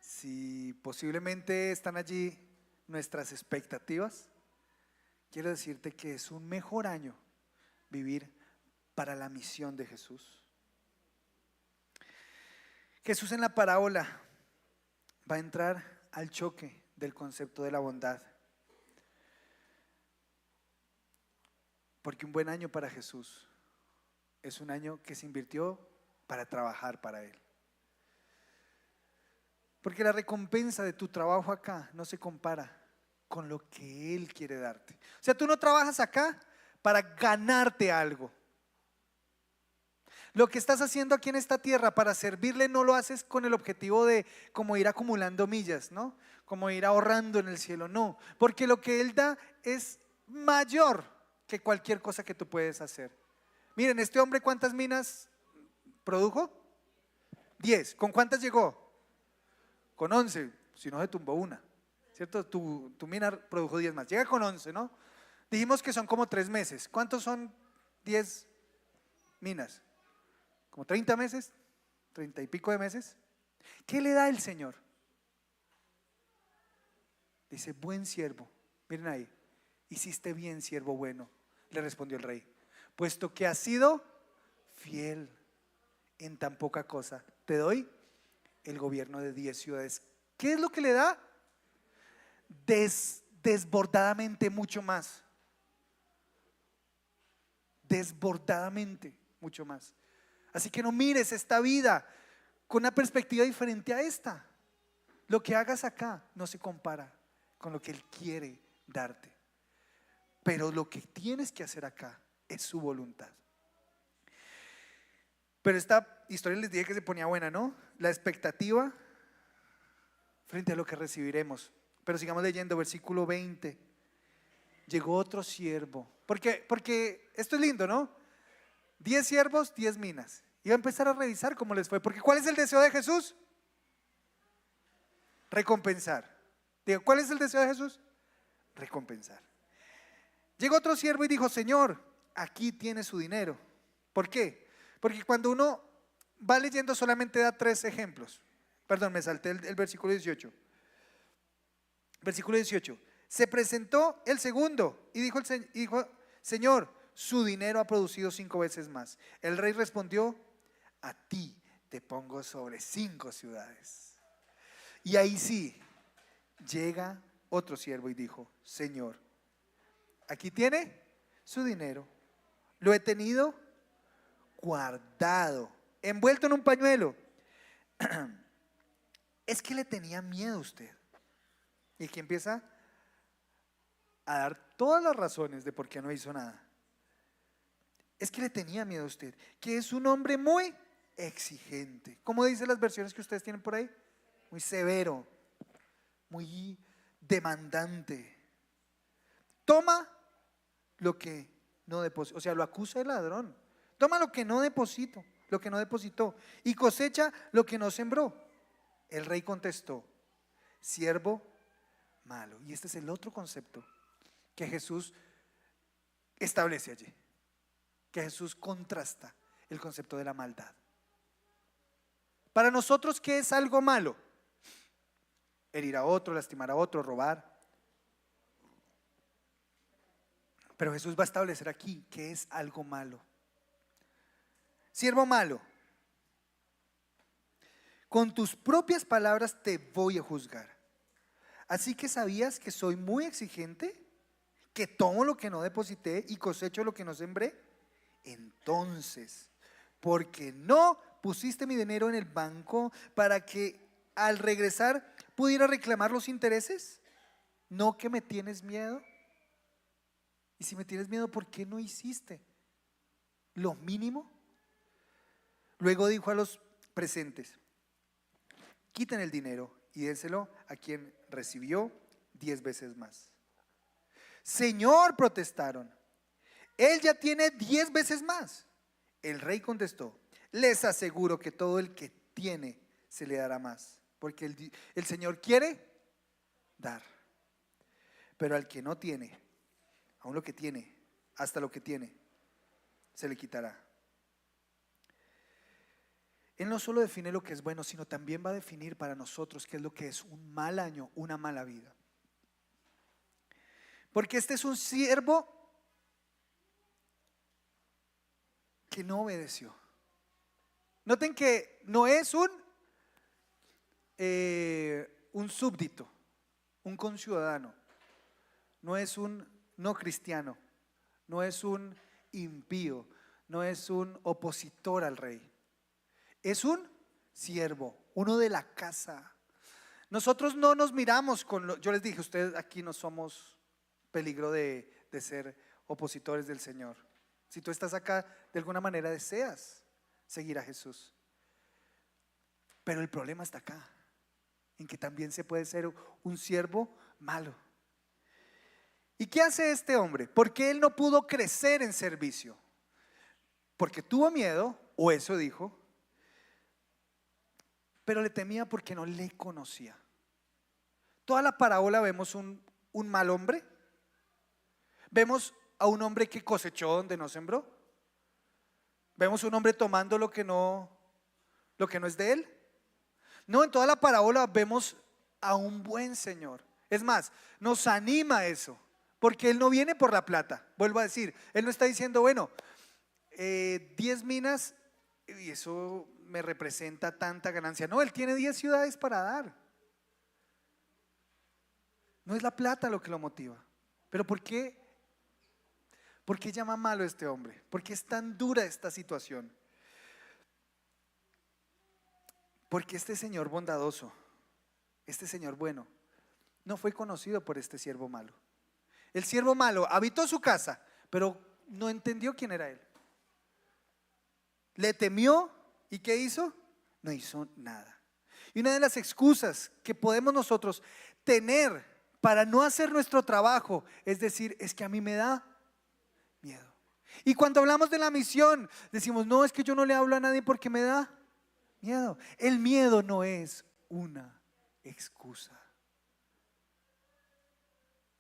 si posiblemente están allí nuestras expectativas, quiero decirte que es un mejor año vivir para la misión de Jesús. Jesús en la parábola va a entrar al choque del concepto de la bondad Porque un buen año para Jesús es un año que se invirtió para trabajar para Él. Porque la recompensa de tu trabajo acá no se compara con lo que Él quiere darte. O sea, tú no trabajas acá para ganarte algo. Lo que estás haciendo aquí en esta tierra para servirle no lo haces con el objetivo de como ir acumulando millas, ¿no? Como ir ahorrando en el cielo, no. Porque lo que Él da es mayor que cualquier cosa que tú puedes hacer. Miren, este hombre, ¿cuántas minas produjo? 10. ¿Con cuántas llegó? Con 11, si no se tumbó una, ¿cierto? Tu mina produjo 10 más, llega con 11, ¿no? Dijimos que son como 3 meses. ¿Cuántos son 10 minas? ¿Como 30 meses? 30 y pico de meses. ¿Qué le da el Señor? Dice, buen siervo. Miren ahí, hiciste bien, siervo bueno, le respondió el rey, puesto que has sido fiel en tan poca cosa, te doy el gobierno de 10 ciudades. ¿Qué es lo que le da? Desbordadamente mucho más. Desbordadamente mucho más. Así que no mires esta vida con una perspectiva diferente a esta. Lo que hagas acá no se compara con lo que Él quiere darte. Pero lo que tienes que hacer acá es su voluntad. Pero esta historia les dije que se ponía buena, ¿no? La expectativa frente a lo que recibiremos. Pero sigamos leyendo, versículo 20. Llegó otro siervo. Porque esto es lindo, ¿no? 10 siervos, 10 minas. Y va a empezar a revisar cómo les fue. Porque ¿cuál es el deseo de Jesús? Recompensar. Digo, ¿cuál es el deseo de Jesús? Recompensar. Llegó otro siervo y dijo, Señor, aquí tiene su dinero. ¿Por qué? Porque cuando uno va leyendo solamente da 3 ejemplos. Perdón, me salté el versículo 18. Versículo 18. Se presentó el segundo y dijo, Señor, su dinero ha producido 5 veces más. El rey respondió, a ti te pongo sobre 5 ciudades. Y ahí sí, llega otro siervo y dijo, Señor, aquí tiene su dinero. Lo he tenido guardado, envuelto en un pañuelo. Es que le tenía miedo a usted. Y aquí empieza a dar todas las razones de por qué no hizo nada. Es que le tenía miedo a usted, que es un hombre muy exigente. ¿Cómo dicen las versiones que ustedes tienen por ahí? Muy severo, muy demandante. Toma lo que no depositó, o sea, lo acusa de ladrón. Toma lo que no depositó, y cosecha lo que no sembró. El rey contestó, siervo malo. Y este es el otro concepto que Jesús establece allí, que Jesús contrasta el concepto de la maldad. Para nosotros, ¿qué es algo malo? Herir a otro, lastimar a otro, robar. Pero Jesús va a establecer aquí que es algo malo. Siervo malo, con tus propias palabras te voy a juzgar. Así que sabías que soy muy exigente, que tomo lo que no deposité y cosecho lo que no sembré. Entonces, porque no pusiste mi dinero en el banco para que al regresar pudiera reclamar los intereses. ¿No que me tienes miedo? Y si me tienes miedo, ¿por qué no hiciste lo mínimo? Luego dijo a los presentes, quiten el dinero y déselo a quien recibió 10 veces más. Señor, protestaron, él ya tiene 10 veces más. El rey contestó, les aseguro que todo el que tiene se le dará más, porque el Señor quiere dar. Pero al que no tiene, aún lo que tiene, hasta lo que tiene, se le quitará. Él no solo define lo que es bueno, sino también va a definir para nosotros qué es lo que es un mal año, una mala vida. Porque este es un siervo que no obedeció. Noten que no es un súbdito, un conciudadano, no es un no cristiano, no es un impío, no es un opositor al rey. Es un siervo, uno de la casa. Nosotros no nos miramos yo les dije, ustedes aquí no somos peligro de ser opositores del Señor. Si tú estás acá, de alguna manera deseas seguir a Jesús. Pero el problema está acá, en que también se puede ser un siervo malo. ¿Y qué hace este hombre? ¿Por qué él no pudo crecer en servicio? Porque tuvo miedo, o eso dijo, pero le temía porque no le conocía. Toda la parábola vemos un mal hombre, vemos a un hombre que cosechó donde no sembró, vemos un hombre tomando lo que no es de él. No, en toda la parábola vemos a un buen Señor. Es más, nos anima eso, porque Él no viene por la plata. Vuelvo a decir, Él no está diciendo, bueno, 10 minas y eso me representa tanta ganancia. No, Él tiene 10 ciudades para dar. No es la plata lo que lo motiva. Pero ¿por qué llama malo a este hombre? ¿Por qué es tan dura esta situación? Porque este Señor bondadoso, este Señor bueno, no fue conocido por este siervo malo. El siervo malo habitó su casa, pero no entendió quién era él. Le temió, ¿y qué hizo? No hizo nada. Y una de las excusas que podemos nosotros tener para no hacer nuestro trabajo es decir, es que a mí me da miedo. Y cuando hablamos de la misión, decimos, no, es que yo no le hablo a nadie porque me da miedo. El miedo no es una excusa.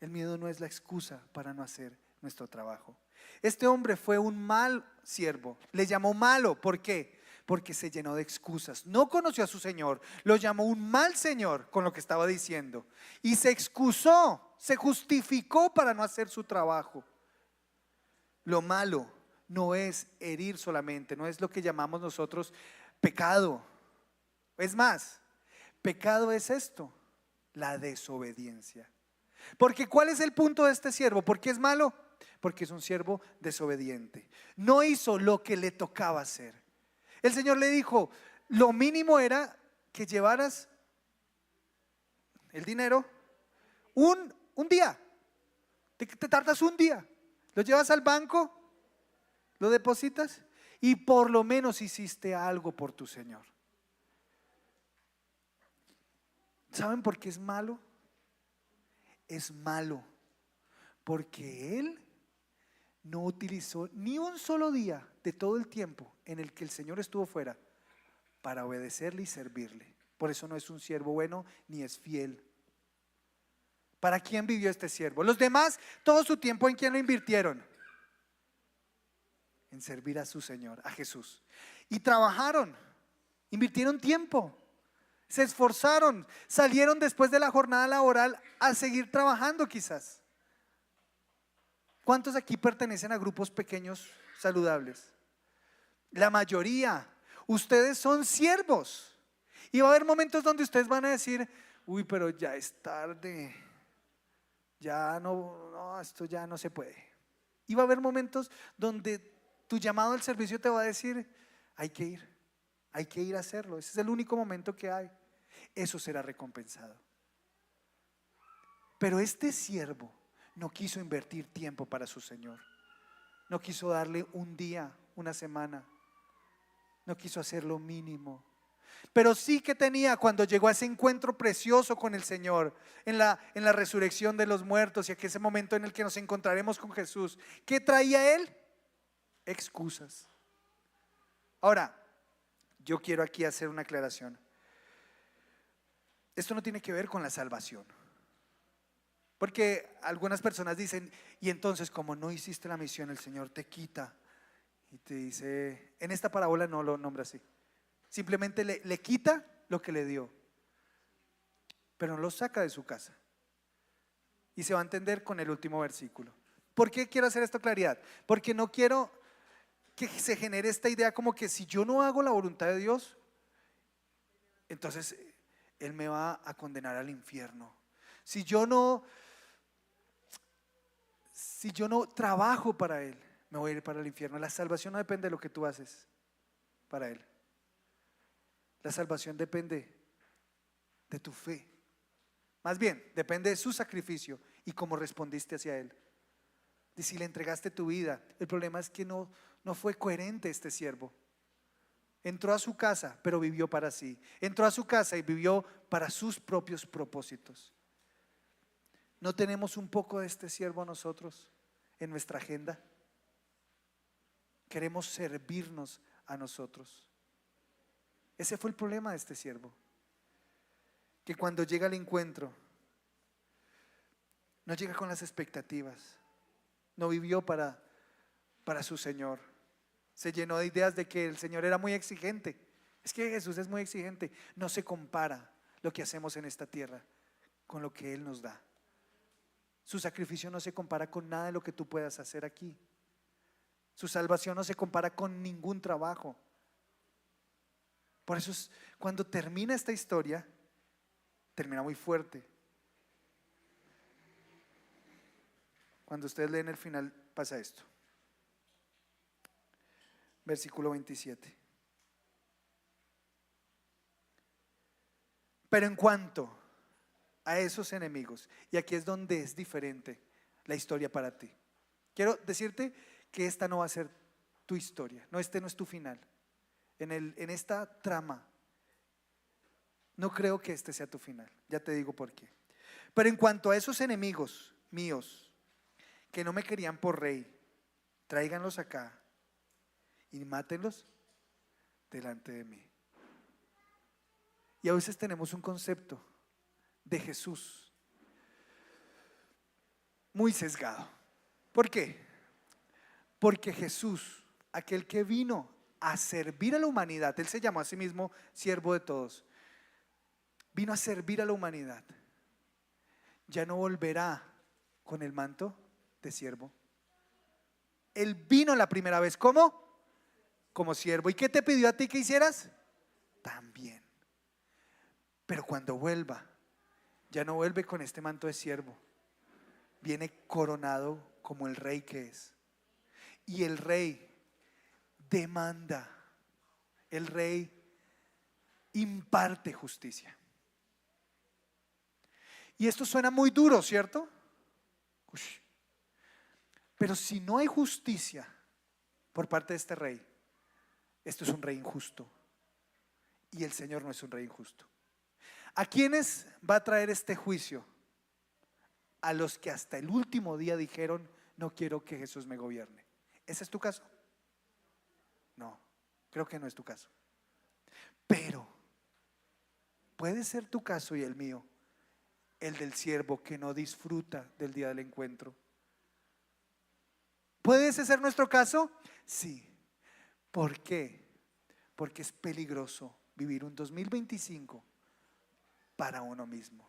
El miedo no es la excusa para no hacer nuestro trabajo. Este hombre fue un mal siervo, le llamó malo. ¿Por qué? Porque se llenó de excusas. No conoció a su Señor, lo llamó un mal Señor con lo que estaba diciendo. Y se excusó, se justificó para no hacer su trabajo. Lo malo no es herir solamente, no es lo que llamamos nosotros pecado. Es más, pecado es esto, la desobediencia. Porque ¿cuál es el punto de este siervo? ¿Por qué es malo? Porque es un siervo desobediente. No hizo lo que le tocaba hacer. El Señor le dijo, lo mínimo era que llevaras el dinero un día. Te tardas un día. Lo llevas al banco, lo depositas y por lo menos hiciste algo por tu Señor. ¿Saben por qué es malo? Es malo porque Él no utilizó ni un solo día de todo el tiempo en el que el Señor estuvo fuera para obedecerle y servirle. Por eso no es un siervo bueno ni es fiel. ¿Para quién vivió este siervo? Los demás, todo su tiempo, ¿en quién lo invirtieron? En servir a su Señor, a Jesús. Y trabajaron, invirtieron tiempo, se esforzaron, salieron después de la jornada laboral a seguir trabajando quizás. ¿Cuántos aquí pertenecen a grupos pequeños saludables? La mayoría. Ustedes son siervos. Y va a haber momentos donde ustedes van a decir, uy, pero ya es tarde. Ya no, esto ya no se puede. Y va a haber momentos donde tu llamado al servicio te va a decir, hay que ir a hacerlo. Ese es el único momento que hay. Eso será recompensado. Pero este siervo no quiso invertir tiempo para su Señor. No quiso darle un día, una semana. No quiso hacer lo mínimo. Pero sí que tenía cuando llegó a ese encuentro precioso con el Señor, en la resurrección de los muertos y aquí ese momento en el que nos encontraremos con Jesús. ¿Qué traía él? Excusas. Ahora, yo quiero aquí hacer una aclaración. Esto no tiene que ver con la salvación. Porque algunas personas dicen, y entonces como no hiciste la misión, el Señor te quita y te dice, en esta parábola no lo nombra así, simplemente le quita lo que le dio, pero no lo saca de su casa. Y se va a entender con el último versículo. ¿Por qué quiero hacer esta claridad? Porque no quiero que se genere esta idea como que si yo no hago la voluntad de Dios, entonces Él me va a condenar al infierno. Si yo no si yo no trabajo para Él, me voy a ir para el infierno. La salvación no depende de lo que tú haces para Él. La salvación depende de tu fe. Más bien, depende de su sacrificio y cómo respondiste hacia Él. Y si le entregaste tu vida, el problema es que no fue coherente este siervo. Entró a su casa, pero vivió para sí. Entró a su casa y vivió para sus propios propósitos. ¿No tenemos un poco de este siervo nosotros en nuestra agenda? Queremos servirnos a nosotros. Ese fue el problema de este siervo, que cuando llega al encuentro no llega con las expectativas, no vivió para su Señor. Se llenó de ideas de que el Señor era muy exigente. Es que Jesús es muy exigente. No se compara lo que hacemos en esta tierra con lo que Él nos da. Su sacrificio no se compara con nada de lo que tú puedas hacer aquí. Su salvación no se compara con ningún trabajo. Por eso cuando termina esta historia, termina muy fuerte. Cuando ustedes leen el final pasa esto. Versículo 27. Pero en cuanto a esos enemigos, y aquí es donde es diferente la historia para ti. Quiero decirte que esta no va a ser tu historia, este no es tu final. En esta trama, no creo que este sea tu final, ya te digo por qué. Pero en cuanto a esos enemigos míos, que no me querían por rey, tráiganlos acá y mátenlos delante de mí. Y a veces tenemos un concepto de Jesús muy sesgado. ¿Por qué? Porque Jesús, aquel que vino a servir a la humanidad, Él se llamó a sí mismo siervo de todos, vino a servir a la humanidad, ya no volverá con el manto de siervo. Él vino la primera vez como siervo. ¿Y qué te pidió a ti que hicieras? También. Pero cuando vuelva, ya no vuelve con este manto de siervo, viene coronado como el rey que es. Y el rey demanda, el rey imparte justicia. Y esto suena muy duro, ¿cierto? Ush. Pero si no hay justicia por parte de este rey, esto es un rey injusto. Y el Señor no es un rey injusto. ¿A quiénes va a traer este juicio? A los que hasta el último día dijeron: no quiero que Jesús me gobierne. ¿Ese es tu caso? No, creo que no es tu caso. Pero puede ser tu caso y el mío, el del siervo que no disfruta del día del encuentro. ¿Puede ese ser nuestro caso? Sí. ¿Por qué? Porque es peligroso vivir un 2025 para uno mismo.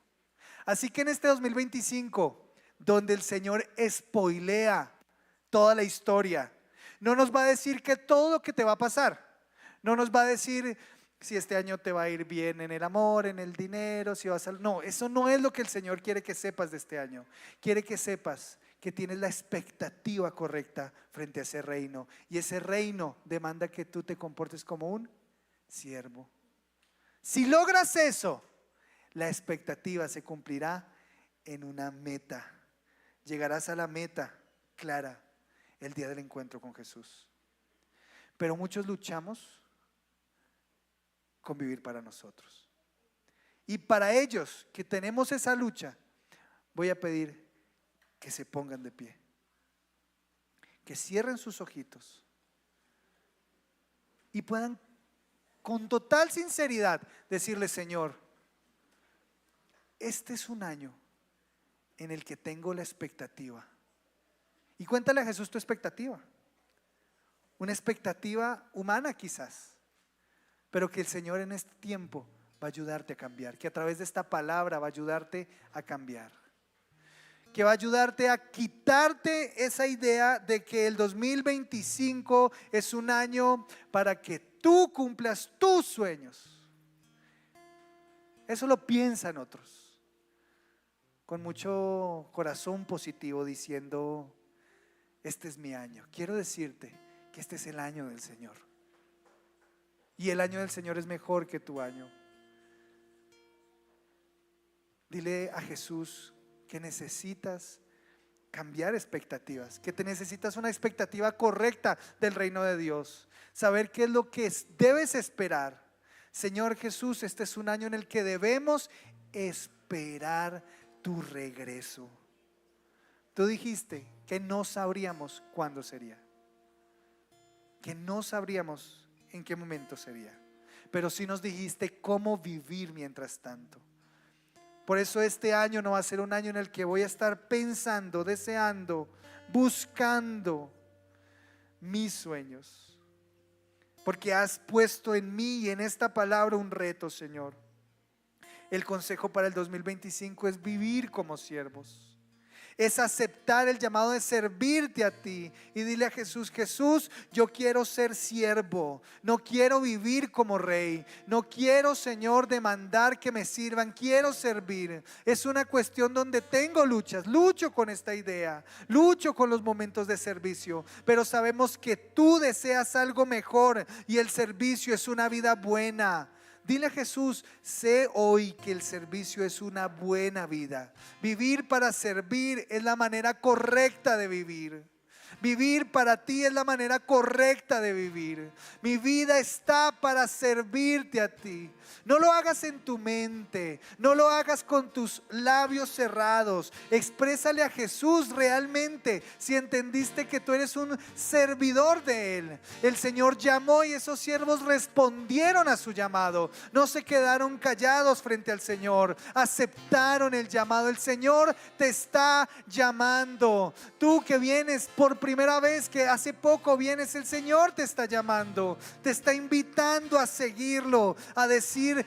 Así que en este 2025, donde el Señor spoilea toda la historia, no nos va a decir que todo lo que te va a pasar, no nos va a decir si este año te va a ir bien en el amor, en el dinero, si vas a... No, eso no es lo que el Señor quiere que sepas de este año. Quiere que sepas que tienes la expectativa correcta frente a ese reino, y ese reino demanda que tú te comportes como un siervo. Si logras eso, la expectativa se cumplirá en una meta. Llegarás a la meta clara el día del encuentro con Jesús. Pero muchos luchamos con vivir para nosotros. Y para ellos que tenemos esa lucha, voy a pedir que se pongan de pie, que cierren sus ojitos y puedan con total sinceridad decirle: Señor, este es un año en el que tengo la expectativa. Y cuéntale a Jesús tu expectativa. Una expectativa humana quizás, pero que el Señor en este tiempo va a ayudarte a cambiar, que a través de esta palabra va a ayudarte a cambiar, que va a ayudarte a quitarte esa idea de que el 2025 es un año para que tú cumplas tus sueños. Eso lo piensan otros con mucho corazón positivo, diciendo: este es mi año. Quiero decirte que este es el año del Señor. Y el año del Señor es mejor que tu año. Dile a Jesús que necesitas cambiar expectativas, que te necesitas una expectativa correcta del reino de Dios, saber qué es lo que debes esperar. Señor Jesús, este es un año en el que debemos esperar tu regreso. Tú dijiste que no sabríamos cuándo sería, que no sabríamos en qué momento sería, pero sí nos dijiste cómo vivir mientras tanto. Por eso este año no va a ser un año en el que voy a estar pensando, deseando, buscando mis sueños, porque has puesto en mí y en esta palabra un reto, Señor. El consejo para el 2025 es vivir como siervos, es aceptar el llamado de servirte a ti y dile a Jesús: Jesús, yo quiero ser siervo, no quiero vivir como rey, no quiero, Señor, demandar que me sirvan, quiero servir. Es una cuestión donde tengo luchas, lucho con esta idea, lucho con los momentos de servicio, pero sabemos que tú deseas algo mejor y el servicio es una vida buena. Dile a Jesús: sé hoy que el servicio es una buena vida. Vivir para servir es la manera correcta de vivir. Vivir para ti es la manera correcta de vivir. Mi vida está para servirte a ti. No lo hagas en tu mente, no lo hagas con tus labios cerrados. Exprésale a Jesús realmente si entendiste que tú eres un servidor de Él. El Señor llamó y esos siervos respondieron a su llamado. No se quedaron callados frente al Señor, aceptaron el llamado. El Señor te está llamando. Tú que vienes por primera vez, que hace poco vienes, el Señor te está llamando, te está invitando a seguirlo, a decir: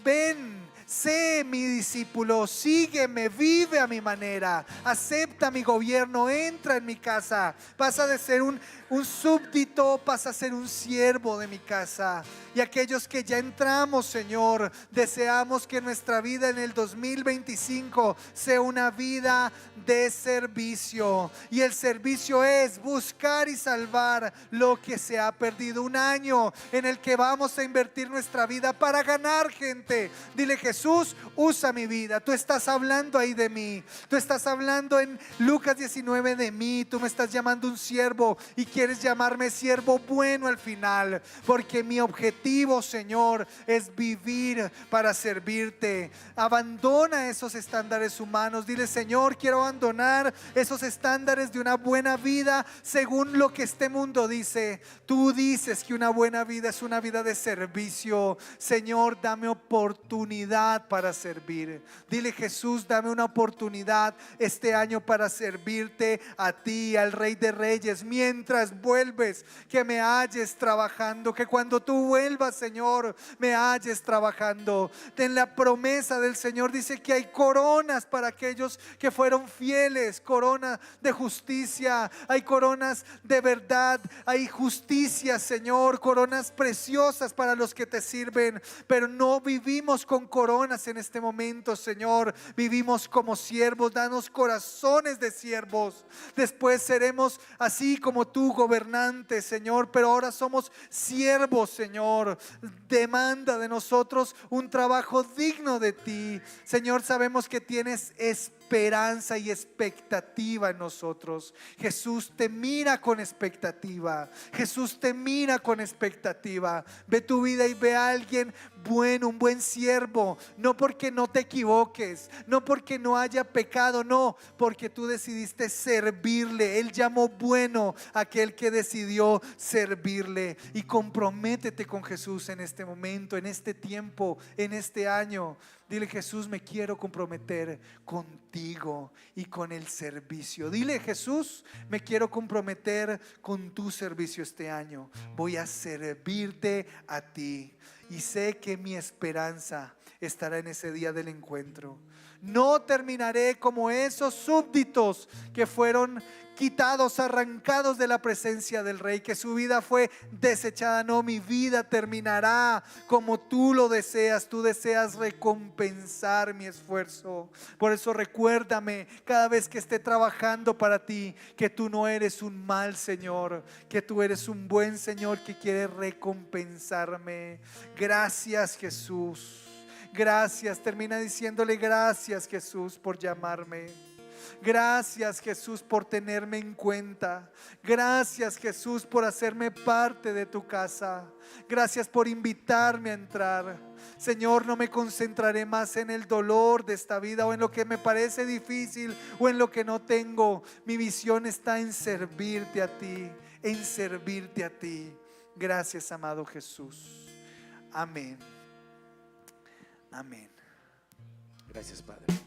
ven, sé mi discípulo, sígueme, vive a mi manera, acepta mi gobierno, entra en mi casa. Pasa de ser un súbdito, pasa a ser un siervo de mi casa. Y aquellos que ya entramos, Señor, deseamos que nuestra vida en el 2025 sea una vida de servicio. Y el servicio es buscar y salvar lo que se ha perdido. Un año en el que vamos a invertir nuestra vida para ganar gente. Dile: Jesús, usa mi vida. Tú estás hablando ahí de mí. Tú estás hablando en Lucas 19 de mí. Tú me estás llamando un siervo y quieres llamarme siervo bueno al final, porque mi objetivo, Señor, es vivir para servirte. Abandona esos estándares humanos. Dile: Señor, quiero abandonar esos estándares de una buena vida según lo que este mundo dice. Tú dices que una buena vida es una vida de servicio. Señor, dame oportunidad para servir. Dile: Jesús, dame una oportunidad este año para servirte a ti, al Rey de Reyes, mientras vuelves, que me halles trabajando, que cuando tú vuelvas, Señor, me halles trabajando. En la promesa del Señor dice que hay coronas para aquellos que fueron fieles, corona de justicia, hay coronas de verdad, hay justicia, Señor, coronas preciosas para los que te sirven. Pero no vivimos con coronas en este momento, Señor, vivimos como siervos. Danos corazones de siervos. Después seremos así como tú, gobernante, Señor, pero ahora somos siervos, Señor. Demanda de nosotros un trabajo digno de ti, Señor. Sabemos que tienes esperanza y expectativa en nosotros. Jesús te mira con expectativa. Jesús te mira con expectativa. Ve tu vida y ve a alguien bueno, un buen siervo, no porque no te equivoques, no porque no haya pecado, no, porque tú decidiste servirle. Él llamó bueno a aquel que decidió servirle. Y comprométete con Jesús en este momento, en este tiempo, en este año. Dile: Jesús, me quiero comprometer contigo y con el servicio. Dile: Jesús, me quiero comprometer con tu servicio este año. Voy a servirte a ti. Y sé que mi esperanza estará en ese día del encuentro. No terminaré como esos súbditos que fueron quitados, arrancados de la presencia del rey, que su vida fue desechada. No, mi vida terminará como tú lo deseas. Tú deseas recompensar mi esfuerzo. Por eso recuérdame cada vez que esté trabajando para ti, que tú no eres un mal Señor, que tú eres un buen Señor que quiere recompensarme. Gracias, Jesús. Gracias, termina diciéndole gracias, Jesús, por llamarme. Gracias, Jesús, por tenerme en cuenta. Gracias, Jesús, por hacerme parte de tu casa. Gracias por invitarme a entrar. Señor, no me concentraré más en el dolor de esta vida o en lo que me parece difícil o en lo que no tengo. Mi visión está en servirte a ti, en servirte a ti. Gracias, amado Jesús. Amén. Amén. Gracias, Padre.